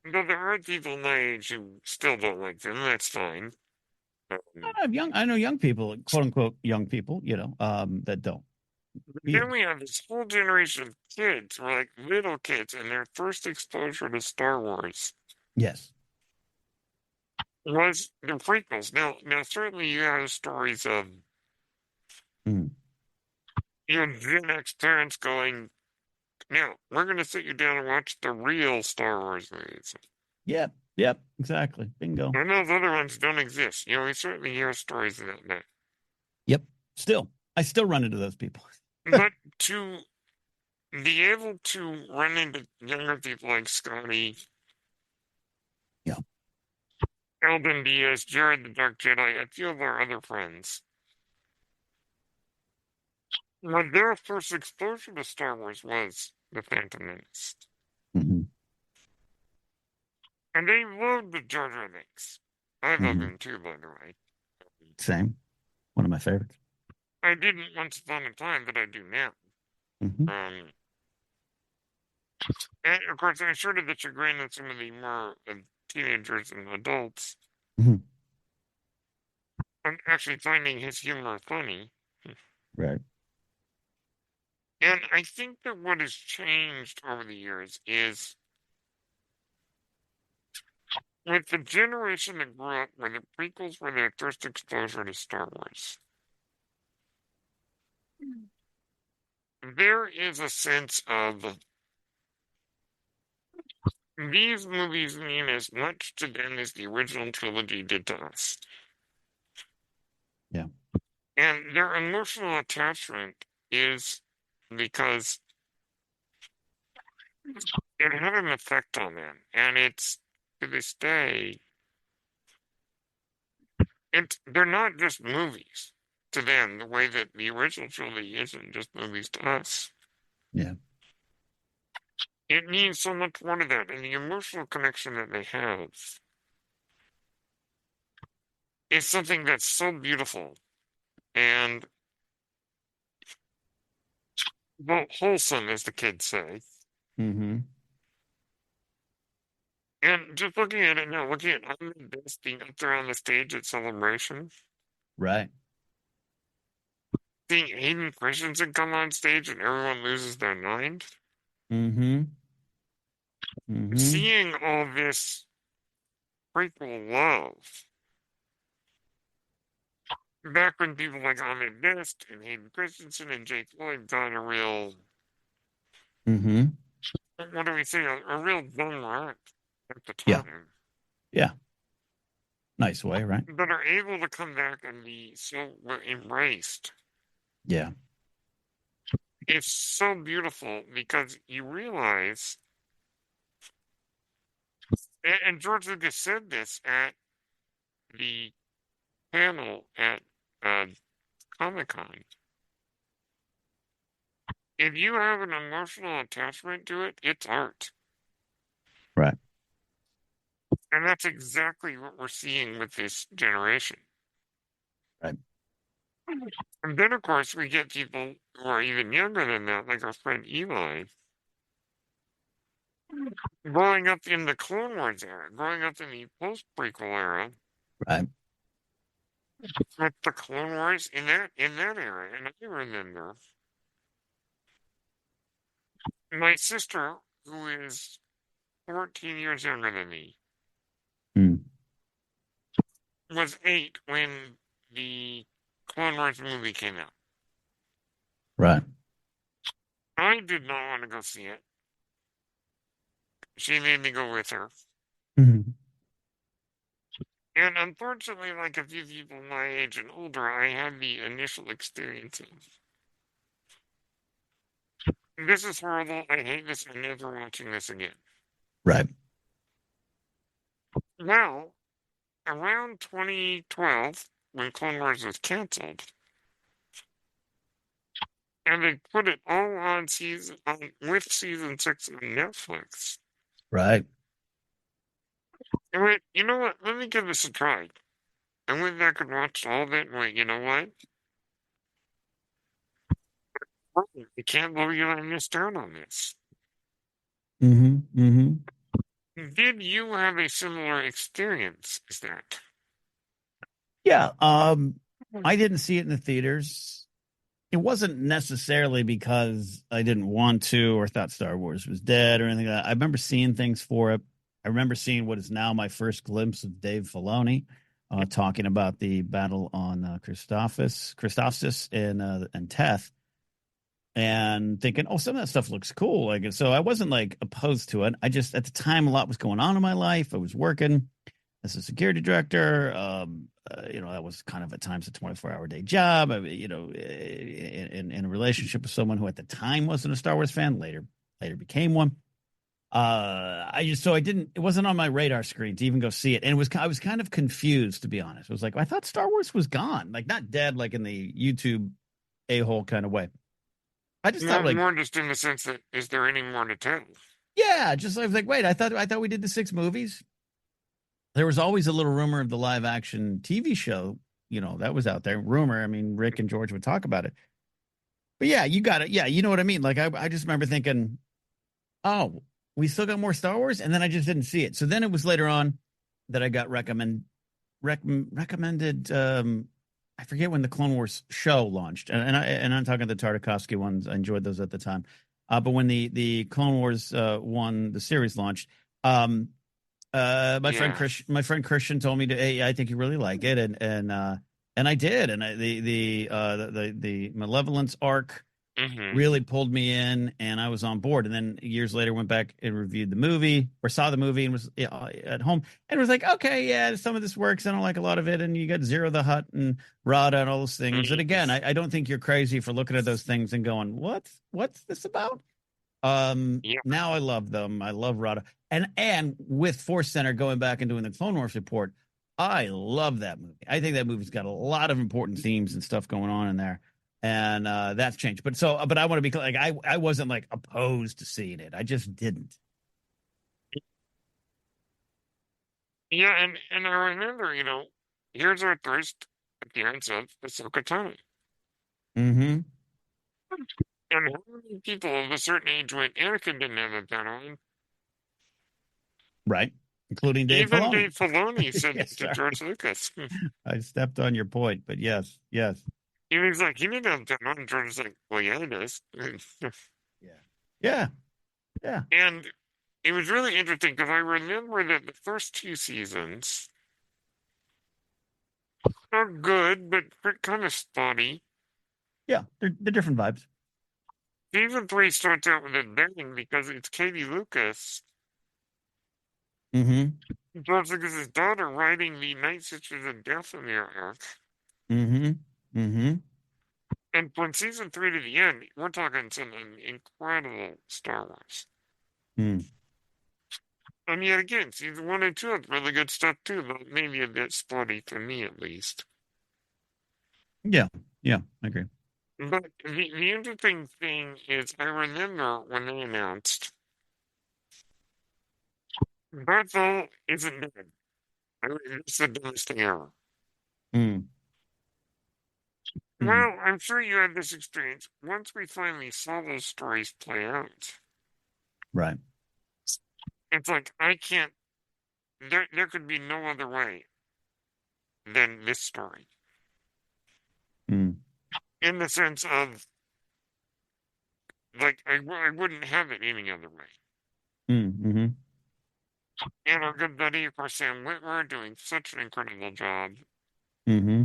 though there are people my age who still don't like them, that's fine. Um, I know young people, quote unquote young people, that don't then either. we have this whole generation of kids, who are like little kids, and their first exposure to Star Wars Yes. was the prequels. Now certainly you have stories of Mm. Gen X parents going, now we're going to sit you down and watch the real Star Wars movies. Yep. Yep. Exactly. Bingo. And those other ones don't exist. We certainly hear stories of that. Yep. Still, I still run into those people. But to be able to run into younger people like Scotty, Yeah. Eldon Diaz, Jared the Dark Jedi, a few of our other friends, when their first exposure to Star Wars was The Phantom Menace. Hmm. And they loved the Jar Jar Binks. I love Hmm. him too, by the way. Same. One of my favorites. I didn't once upon a time, but I do now. Hmm. Um, and of course, I'm sure to the chagrin of some of the more teenagers and adults, Hmm. I'm actually finding his humor funny. Right. And I think that what has changed over the years is with the generation that grew up where the prequels were their first exposure to Star Wars, there is a sense of these movies mean as much to them as the original trilogy did to us. Yeah. And their emotional attachment is because it had an effect on them. And it's to this day, they're not just movies to them, the way that the original trilogy isn't just movies to us. Yeah. It means so much more to them, and the emotional connection that they have is something that's so beautiful and, well, wholesome, as the kids say. Hmm. And just looking at it now, looking at Ahmed Best being up there on the stage at Celebration, Right. seeing Hayden Christensen come on stage and everyone loses their mind, Hmm. Hmm. seeing all this prequel love, back when people like Ahmed Best and Hayden Christensen and Jake Lloyd got a real, Hmm. what do we say, a real bum rap at the Yeah. time, Yeah. Nice way, right? that are able to come back and be so embraced. Yeah. It's so beautiful because you realize, and George Lucas said this at the panel at uh, Comic Con. If you have an emotional attachment to it, it's art. Right. And that's exactly what we're seeing with this generation. Right. And then, of course, we get people who are even younger than that, like our friend Eli, growing up in the Clone Wars era, growing up in the post prequel era, Right. with the Clone Wars in that era, and I remember my sister, who is 14 years younger than me, Mm. was 8 when the Clone Wars movie came out. Right. I did not want to go see it. She made me go with her. Mhm. And unfortunately, like a few people my age and older, I had the initial experience of this is horrible. I hate this. I'm never watching this again. Right. Well, around 2012, when Clone Wars was canceled, and they put it all on with season 6 on Netflix. Right. I went, you know what? Let me give this a try. I went back and watched all of it and went, you know what? I can't believe I missed out on this. Hmm. Hmm. Did you have a similar experience as that? Yeah. I didn't see it in the theaters. It wasn't necessarily because I didn't want to or thought Star Wars was dead or anything like that. I remember seeing things for it. I remember seeing what is now my first glimpse of Dave Filoni talking about the battle on Christophsis and Teth, and thinking, oh, some of that stuff looks cool. Like, so I wasn't like opposed to it. I just at the time a lot was going on in my life. I was working as a security director. That was kind of at times a 24-hour day job. I mean, in a relationship with someone who at the time wasn't a Star Wars fan, later became one. I didn't. It wasn't on my radar screen to even go see it, and I was kind of confused, to be honest. I was like, I thought Star Wars was gone, like not dead, like in the YouTube a hole kind of way. I just thought More, like, more just in the sense that is there any more to tell? yeah, just I was like, wait, I thought we did the 6 movies. There was always a little rumor of the live action TV show, that was out there. Rumor, I mean, Rick and George would talk about it. But yeah, you got it. Yeah, you know what I mean? Like I just remember thinking, oh, we still got more Star Wars, and then I just didn't see it. So then it was later on that I got recommended. I forget when the Clone Wars show launched, and I'm talking the Tartakovsky ones. I enjoyed those at the time. But when the Clone Wars one the series launched, um, Yeah. My friend Christian told me to, hey, I think you really like it, and I did, and the Malevolence arc Mm-hmm. really pulled me in, and I was on board. And then years later, went back and reviewed the movie or saw the movie and was at home and was like, okay, yeah, some of this works. I don't like a lot of it. And you got Zero the Hutt and Rada and all those things. And again, I don't think you're crazy for looking at those things and going, what's this about? Yeah. Now I love them. I love Rada. And with ForceCenter going back and doing the Clone Wars report, I love that movie. I think that movie's got a lot of important themes and stuff going on in there. And that's changed. But I want to be like I wasn't like opposed to seeing it. I just didn't. Yeah, and I remember, here's our first appearance of Ahsoka Tano. Mm-hmm. And how many people of a certain age went, Anakin didn't have a pen on? Right. Including Dave Even Filoni. Dave Filoni said Yes, that to sorry. George Lucas. I stepped on your point, but yes, yes. He was like, he didn't have a pen on. And George was like, well, yeah, it is. Yeah. Yeah. Yeah. And it was really interesting because I remember that the first 2 seasons are good, but kind of spotty. Yeah. They're different vibes. Season 3 starts out with a bang because it's Katie Lucas, Mm-hmm. George Lucas's daughter, writing the Night Sisters of Dathomir arc. Mm-hmm. Mm-hmm. And from season 3 to the end, we're talking some incredible Star Wars. Mm. And yet again, season 1 and 2 have really good stuff too, but maybe a bit spotty for me at least. Yeah. Yeah. I agree. But the interesting thing is, I remember when they announced Bethel isn't dead. I mean, it's the dumbest thing ever. Mm. Mm. Well, I'm sure you had this experience. Once we finally saw those stories play out, Right. it's like I can't. There could be no other way than this story. Mm, in the sense of like I wouldn't have it any other way. mm-hmm, And our good buddy, of course, Sam Witwer, doing such an incredible job. mm-hmm.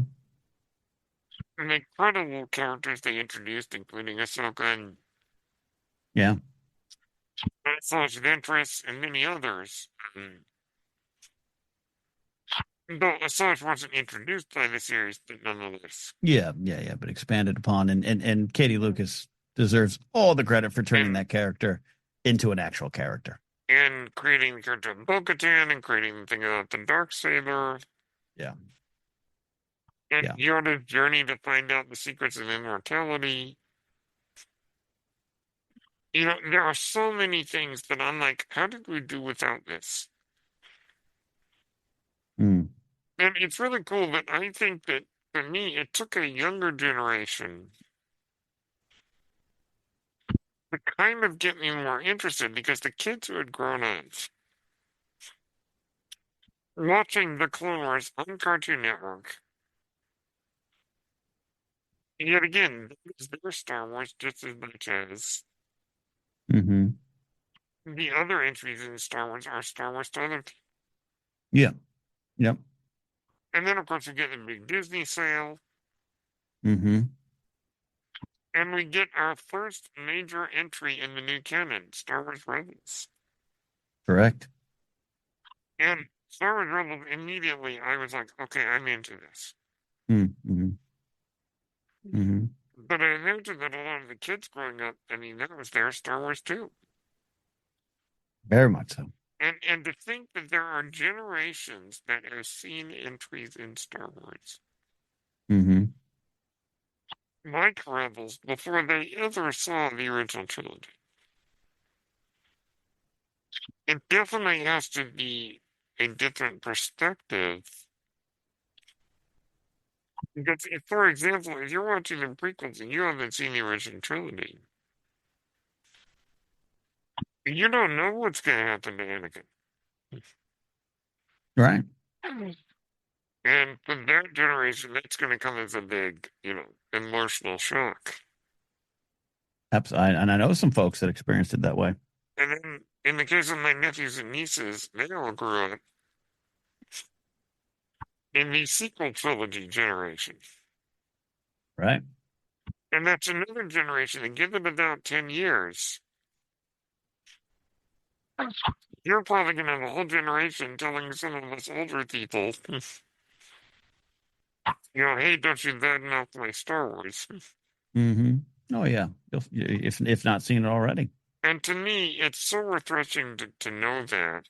And the incredible characters they introduced, including Ahsoka and Yeah. Slash Ventress and many others. Though Assange wasn't introduced by the series, but nonetheless. Yeah, yeah, yeah, but expanded upon, and Katie Lucas deserves all the credit for turning And that character into an actual character. and creating the character of Bo-Katan and creating the thing about the Darksaber Yeah, and yeah. Yoda's journey to find out the secrets of immortality. You know, there are so many things that I'm like, how did we do without this? Mm, And it's really cool that I think that for me, it took a younger generation to kind of get me more interested because the kids who had grown up watching the Clone Wars on Cartoon Network, yet again, it's their Star Wars just as much as mm-hmm. the other entries in Star Wars are Star Wars to other. Yeah, yep. And then, of course, we get the big Disney sale, Mm-hmm. and we get our first major entry in the new canon, Star Wars Rebels. Correct. And Star Wars Rebels, immediately, I was like, okay, I'm into this. Mm-hmm. Mm-hmm. But I imagine that a lot of the kids growing up, I mean, that was their Star Wars too. Very much so. And to think that there are generations that have seen entries in Star Wars, Mm-hmm. like Rebels, before they ever saw the original trilogy. It definitely has to be a different perspective. Because, if, for example, if you're watching the prequels and you haven't seen the original trilogy, you don't know what's going to happen to Anakin. Right. And for that generation, that's going to come as a big, emotional shock. Absolutely. And I know some folks that experienced it that way. And then, in the case of my nephews and nieces, they all grew up in the sequel trilogy generation. Right. And that's another generation, and give it about 10 years, you're probably going to have a whole generation telling some of us older people, hey, don't you badmouth my Star Wars. Mm-hmm. Oh yeah. If not seen it already. And to me, it's so refreshing to know that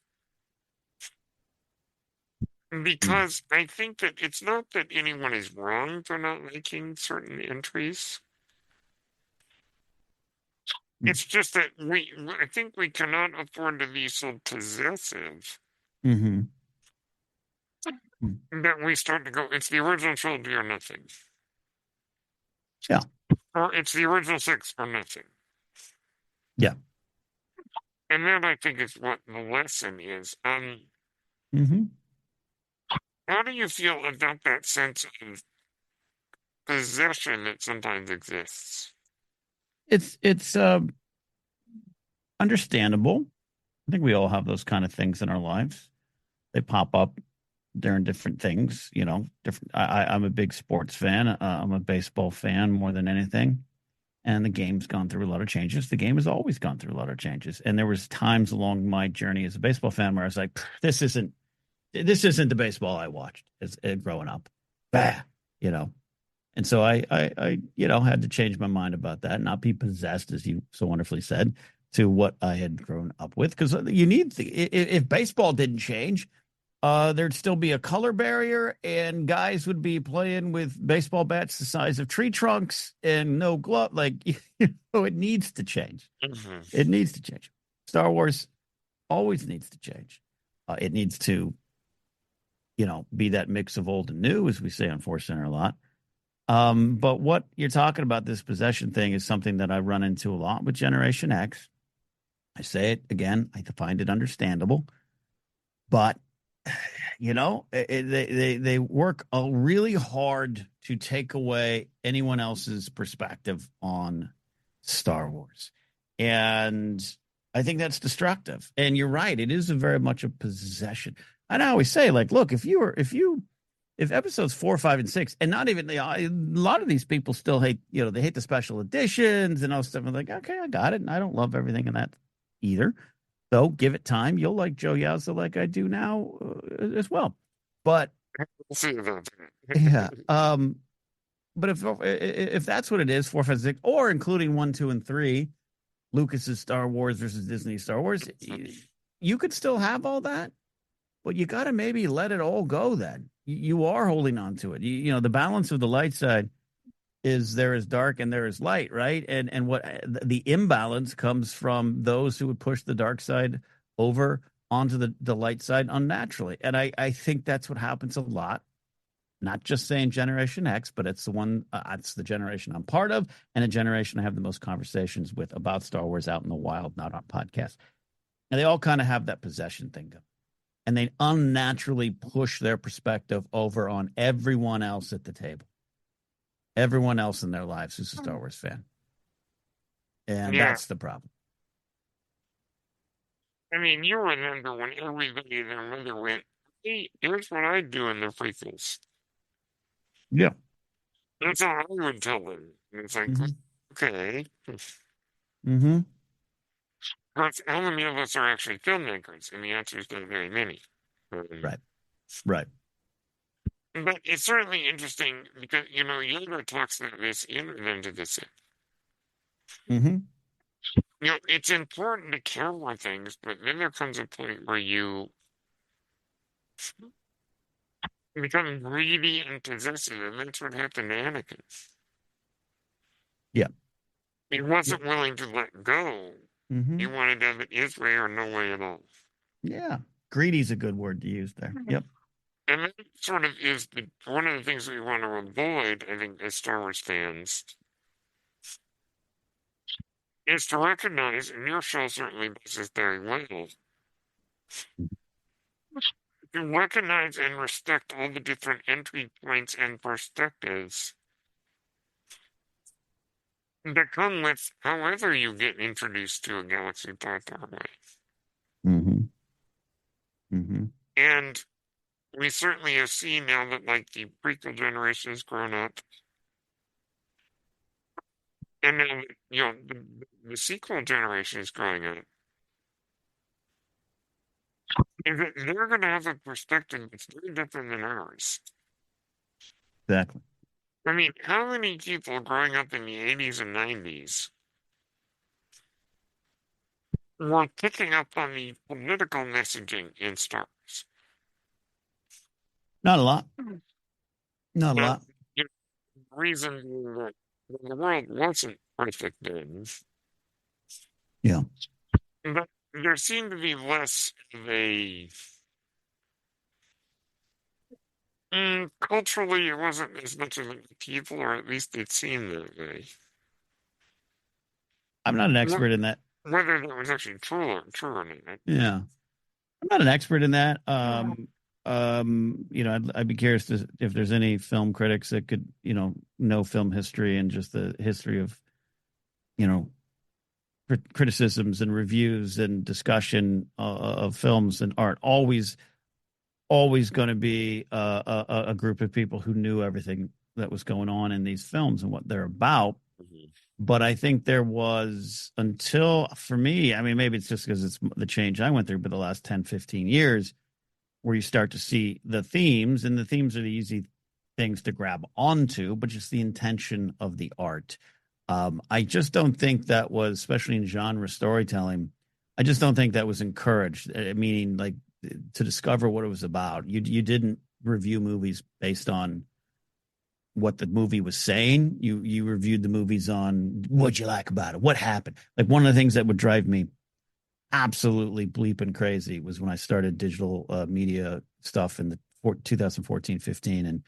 Mm-hmm. because I think that it's not that anyone is wrong for not liking certain entries. It's just that I think we cannot afford to be so possessive Mm-hmm. that we start to go, it's the original trilogy or nothing. Yeah. Or it's the original six or nothing. Yeah. And that I think is what the lesson is. Mm-hmm. How do you feel about that sense of possession that sometimes exists? It's understandable. I think we all have those kind of things in our lives. They pop up during different things, different. I'm a big sports fan. I'm a baseball fan more than anything. And the game's gone through a lot of changes. The game has always gone through a lot of changes. And there was times along my journey as a baseball fan where I was like, this isn't the baseball I watched as growing up. Bah, you know. And so I had to change my mind about that, not be possessed, as you so wonderfully said, to what I had grown up with. Because if baseball didn't change, there'd still be a color barrier, and guys would be playing with baseball bats the size of tree trunks and no glove. Like, it needs to change. Hmm. It needs to change. Star Wars always needs to change. It needs to, be that mix of old and new, as we say on ForceCenter a lot. But what you're talking about, this possession thing, is something that I run into a lot with Generation X. I say it again, I find it understandable, but they work really hard to take away anyone else's perspective on Star Wars, and I think that's destructive. And you're right; it is a very much a possession. And I always say, like, look, if episodes 4, 5, and 6, and not even a lot of these people still hate, they hate the special editions and all stuff. I'm like, okay, I got it, and I don't love everything in that either. So give it time. You'll like Joe Yowza like I do now as well. But We'll see about yeah, that. but if that's what it is, 4, 5, 6, or including 1, 2, and 3, Lucas's Star Wars versus Disney Star Wars, you could still have all that, but you got to maybe let it all go. Then you are holding on to it. The balance of the light side is there is dark and there is light, right? And what the imbalance comes from those who would push the dark side over onto the light side unnaturally. And I think that's what happens a lot. Not just saying Generation X, but it's it's the generation I'm part of, and a generation I have the most conversations with about Star Wars out in the wild, not on podcasts. And they all kind of have that possession thing going. And they unnaturally push their perspective over on everyone else at the table, everyone else in their lives who's a Star Wars fan. And Yeah, that's the problem. I mean, you remember when everybody and their mother went, "Hey, here's what I do in the prequels." Yeah. That's all I would tell them. And it's like, Mm-hmm. okay. Mm-hmm. But how many of us are actually filmmakers? And the answer is not very many. Um, Right. Right. but it's certainly interesting because, Yoda talks about this in Revenge of the Sith. Mm-hmm. It's important to care for things, but then there comes a point where you become greedy and possessive, and that's what happened to Anakin. Yeah. He wasn't willing to let go. He Mm-hmm. wanted to have it his way or no way at all. Yeah. Greedy's a good word to use there. Yep. And that sort of is one of the things we want to avoid, I think, as Star Wars fans, is to recognize, and your show certainly does this very well, to recognize and respect all the different entry points and perspectives that come with however you get introduced to a galaxy far, far away. Mm-hmm. Mm-hmm. And we certainly have seen now that, like, the prequel generation has grown up, and now, the sequel generation is growing up. Is that they're going to have a perspective that's very different than ours. Exactly. I mean, how many people growing up in the 80s and 90s were picking up on the political messaging in Star Wars? Not a lot. Mhm. Not a Now, lot. you know, the reason being that the world wasn't perfect then, Yeah. but there seemed to be less of a culturally, it wasn't as much of a people, or at least it seemed that way. I'm not an Wh- expert in that. Whether that was actually true or not. Yeah. I'm not an expert in that. Mhm. I'd be curious if there's any film critics that could, know film history and just the history of, you know, criticisms and reviews and discussion of films and art. Always going to be a group of people who knew everything that was going on in these films and what they're about. But I think there was until for me, I mean, maybe it's just because it's the change I went through, but the last 10, 15 years where you start to see the themes, and the themes are the easy things to grab onto, but just the intention of the art. I just don't think that was, especially in genre storytelling, I just don't think that was encouraged. Meaning, like to discover what it was about. You didn't review movies based on what the movie was saying. You reviewed the movies on what you like about it, what happened. Like one of the things that would drive me absolutely bleeping crazy was when I started digital media stuff in the 2014, 15,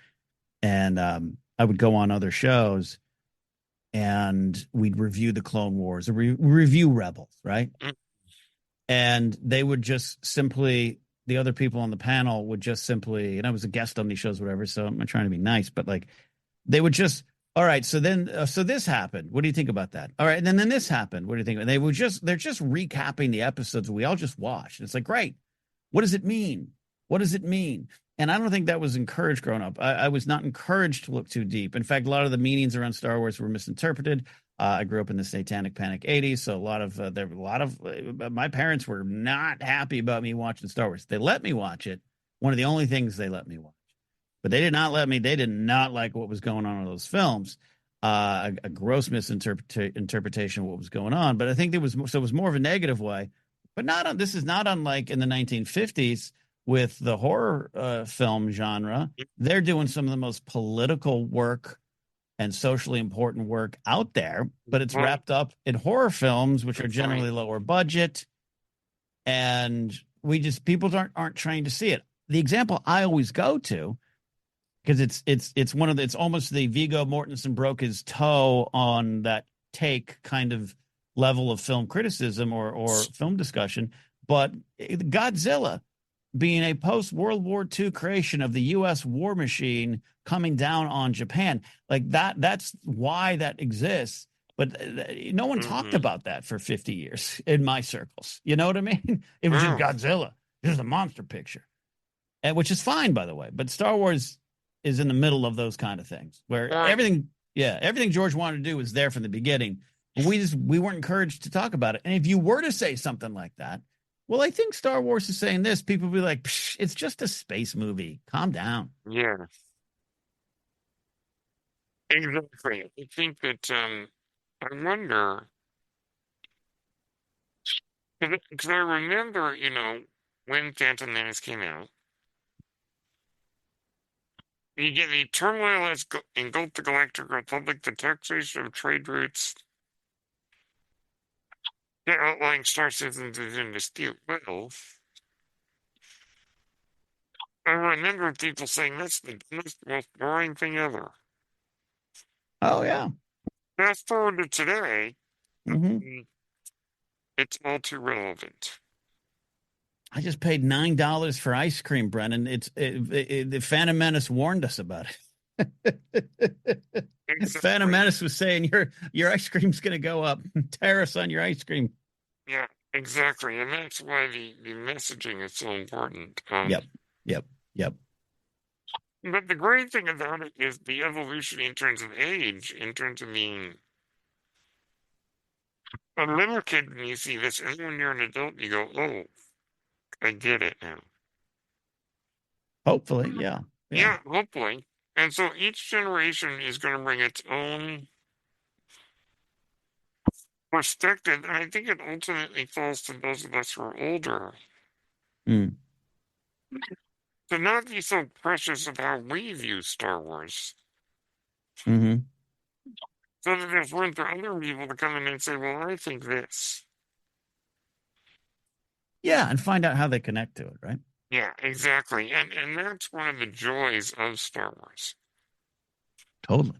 and I would go on other shows and we'd review the Clone Wars or review Rebels, right? Mm. And they would just simply the other people on the panel would just simply, and I was a guest on these shows, whatever. So I'm not trying to be nice, but like they would just, all right. So then, so this happened. What do you think about that? All right, and then this happened. What do you think? And they're just recapping the episodes we all just watched. And it's like, great. What does it mean? What does it mean? And I don't think that was encouraged growing up. I was not encouraged to look too deep. In fact, a lot of the meanings around Star Wars were misinterpreted. I grew up in the Satanic Panic '80s, so there were a lot of my parents were not happy about me watching Star Wars. They let me watch it. One of the only things they let me watch, but they did not let me. They did not like what was going on in those films. A gross misinterpretation of what was going on. But I think it was more of a negative way. But not on. This is not unlike in the 1950s with the horror film genre. They're doing some of the most political work and socially important work out there, but it's Well, wrapped up in horror films, which are good point. generally lower budget, and we just people aren't trained to see it. The example I always go to, because it's one of the, it's almost the Viggo Mortensen broke his toe on that take kind of level of film criticism or film discussion, but Godzilla being a post World War II creation of the U.S. war machine coming down on Japan. Like that's why that exists. But no one talked Mm-hmm. about that for 50 years in my circles. You know what I mean? It was just Wow. Godzilla. It was a monster picture, and which is fine, by the way. But Star Wars is in the middle of those kind of things where Well, everything George wanted to do was there from the beginning. But we weren't encouraged to talk about it. And if you were to say something like that, well, I think Star Wars is saying this. People will be like, it's just a space movie. Calm down. yeah, exactly. I think that I wonder because I remember, when Phantom Menace came out, you get the turmoil has engulfed the Galactic Republic, the taxation of trade routes, the outlying star systems is in dispute. Well, I remember people saying that's the most boring thing ever. Oh yeah. Fast forward to today, Mm-hmm. mm, it's all too relevant. I just paid $9 for ice cream, Brennan. The Phantom Menace warned us about it. Phantom Exactly. Menace was saying your ice cream's going to go up. Tariffs on your ice cream. Yeah, exactly. And that's why the messaging is so important. Yep. Yep. Yep. But the great thing about it is the evolution in terms of age, in terms of being a little kid when you see this, and when you're an adult, you go, oh, I get it now. Hopefully, yeah. Yeah. Yeah, hopefully. And so each generation is going to bring its own perspective, and I think it ultimately falls to those of us who are older Mm. to not be so precious of how we view Star Wars. Hmm. So that there's room for other people to come in and say, well, I think this. Yeah, and find out how they connect to it, right? Yeah, exactly. And that's one of the joys of Star Wars, Totally.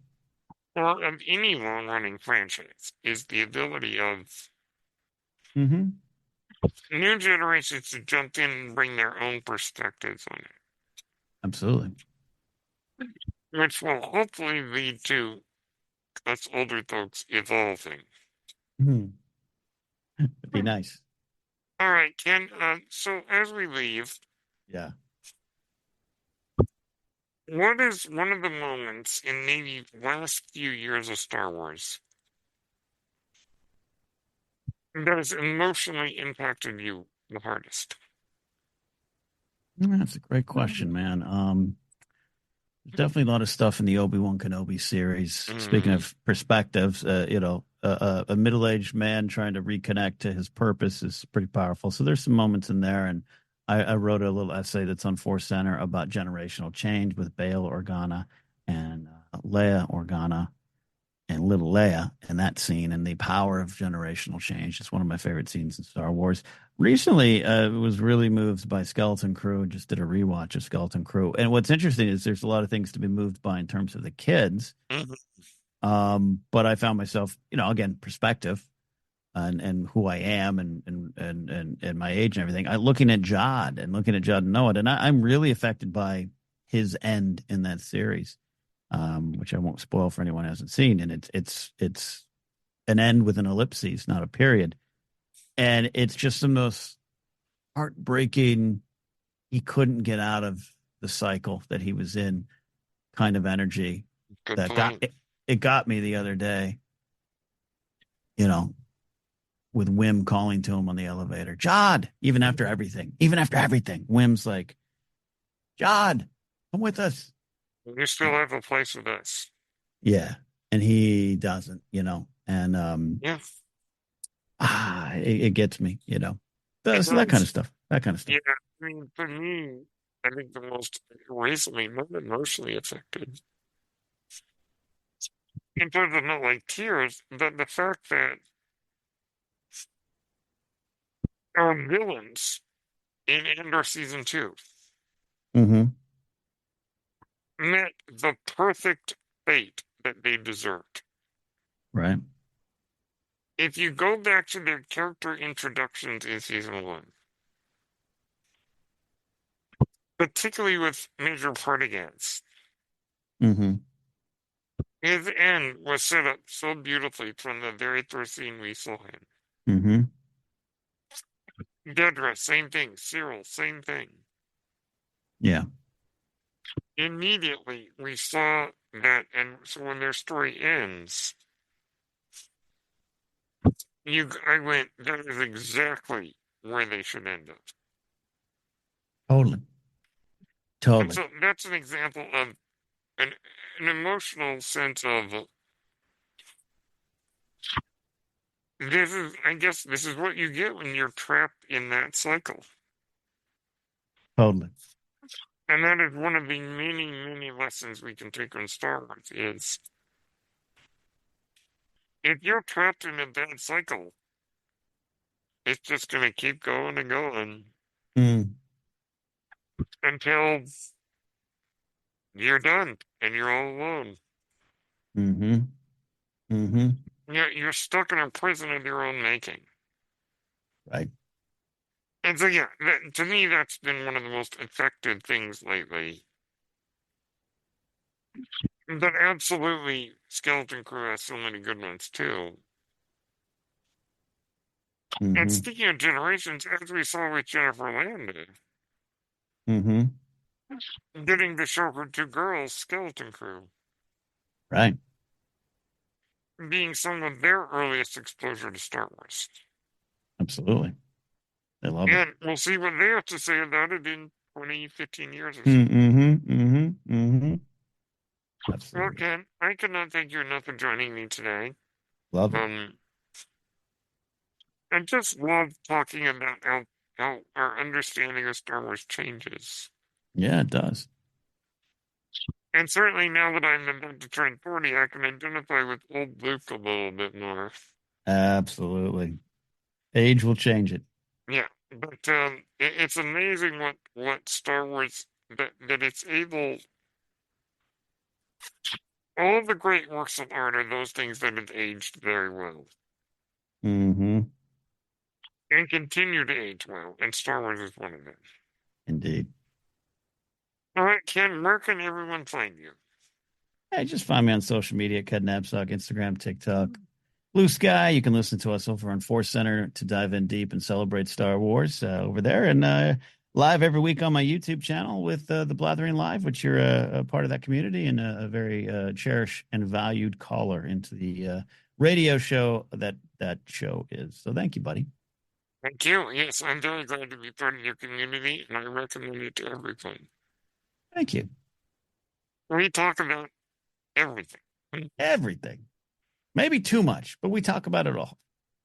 or of any long-running franchise, is the ability of Hmm. new generations to jump in and bring their own perspectives on Absolutely. it, which will hopefully lead to us older folks evolving. Hmm. It'd be nice. All right, Ken. So as we leave, Yeah. what is one of the moments in maybe the last few years of Star Wars that has emotionally impacted you the hardest? That's a great question, man. Definitely a lot of stuff in the Obi-Wan Kenobi series. Speaking Mm, of perspectives, a middle-aged man trying to reconnect to his purpose is pretty powerful. So there's some moments in there, and I wrote a little essay that's on ForceCenter about generational change with Bail Organa and Leia Organa and little Leia in that scene and the power of generational change. It's one of my favorite scenes in Star Wars. Recently, was really moved by Skeleton Crew. Just did a rewatch of Skeleton Crew. And what's interesting is there's a lot of things to be moved by in terms of the kids. mhm. But I found myself, again, perspective. and who I am and my age and everything. I looking at Jod and Noah, and I'm really affected by his end in that series, which I won't spoil for anyone who hasn't seen. And it's an end with an ellipses, not a period, and it's just the most heartbreaking. He couldn't get out of the cycle that he was in, kind of energy Good that got point. it. It got me the other day, you know, with Wim calling to him on the elevator. Jod, even after everything, Wim's like, Jod, come with us. You still have a place with us. Yeah. And he doesn't, and Yeah, it gets me, it So that kind of does. stuff. That kind of stuff. Yeah, I mean, for me, I think the most recently, not emotionally affected, in terms of not like tears, but the fact that our villains in Endor season two Mm-hmm. met the perfect fate that they deserved. Right. If you go back to their character introductions in season one, particularly with Major Partagas, Mm-hmm. his end was set up so beautifully from the very first scene we saw him. Mm-hmm. Dedra, same thing. Cyril, same thing. Yeah. Immediately, we saw that, and so when their story ends, I went, that is exactly where they should end up. Totally. And Totally. so that's an example of an, an emotional sense of I guess, this is what you get when you're trapped in that cycle. Totally. And that is one of the many, many lessons we can take on Star Wars is if you're trapped in a bad cycle, it's just going to keep going and going Mm. until you're done and you're all alone. Mm-hmm. Mm-hmm. You're stuck in a prison of your own making. Right. And so, yeah, to me, that's been one of the most effective things lately. But absolutely, Skeleton Crew has so many good ones too. And Mm-hmm. speaking of generations, as we saw with Jennifer Landon, Mm-hmm. getting to show her two girls, Skeleton Crew, Right. being some of their earliest exposure to Star Wars. Absolutely. They love it. And we'll see what they have to say about it in 20, 15 years or so. Mm-hmm. Mm-hmm. Mm-hmm. Well, Absolutely. Ken, I cannot thank you enough for joining me today. Love it. Um, I just love talking about how our understanding of Star Wars changes. Yeah, it does. And certainly now that I'm about to turn 40, I can identify with old Luke a little bit more. Absolutely. Age will change it. Yeah, but it's amazing what Star Wars that it's able. All the great works of art are those things that have aged very well Mm-hmm. and continue to age well, and Star Wars is one of them. Indeed. All right, Ken, where can everyone find you? Hey, just find me on social media, Ken Napzok, Instagram, TikTok, Blue Sky. You can listen to us over on ForceCenter to dive in deep and celebrate Star Wars over there. And live every week on my YouTube channel with the Blathering Live, which you're a part of that community and a very cherished and valued caller into the radio show that show is. So thank you, buddy. Thank you. Yes, I'm very glad to be part of your community, and I recommend it to everyone. Thank you. We talk about everything. Everything. Maybe too much, but we talk about it all.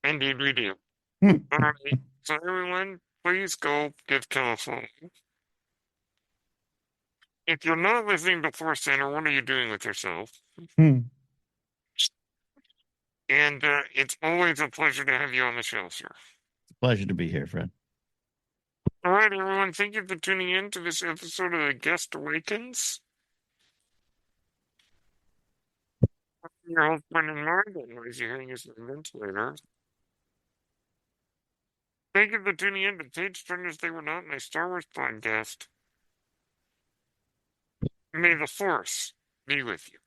Indeed, we do. All right. So, everyone, please go give Ken a follow. If you're not listening to Force Center, what are you doing with yourself? And it's always a pleasure to have you on the show, sir. Pleasure to be here, Fred. All right, everyone. Thank you for tuning in to this episode of The Guest Awakens. Your host, Brendan Martin, as you're hearing is the ventilator. Thank you for tuning in to Page Turners They Were Not, my Star Wars podcast. May the Force be with you.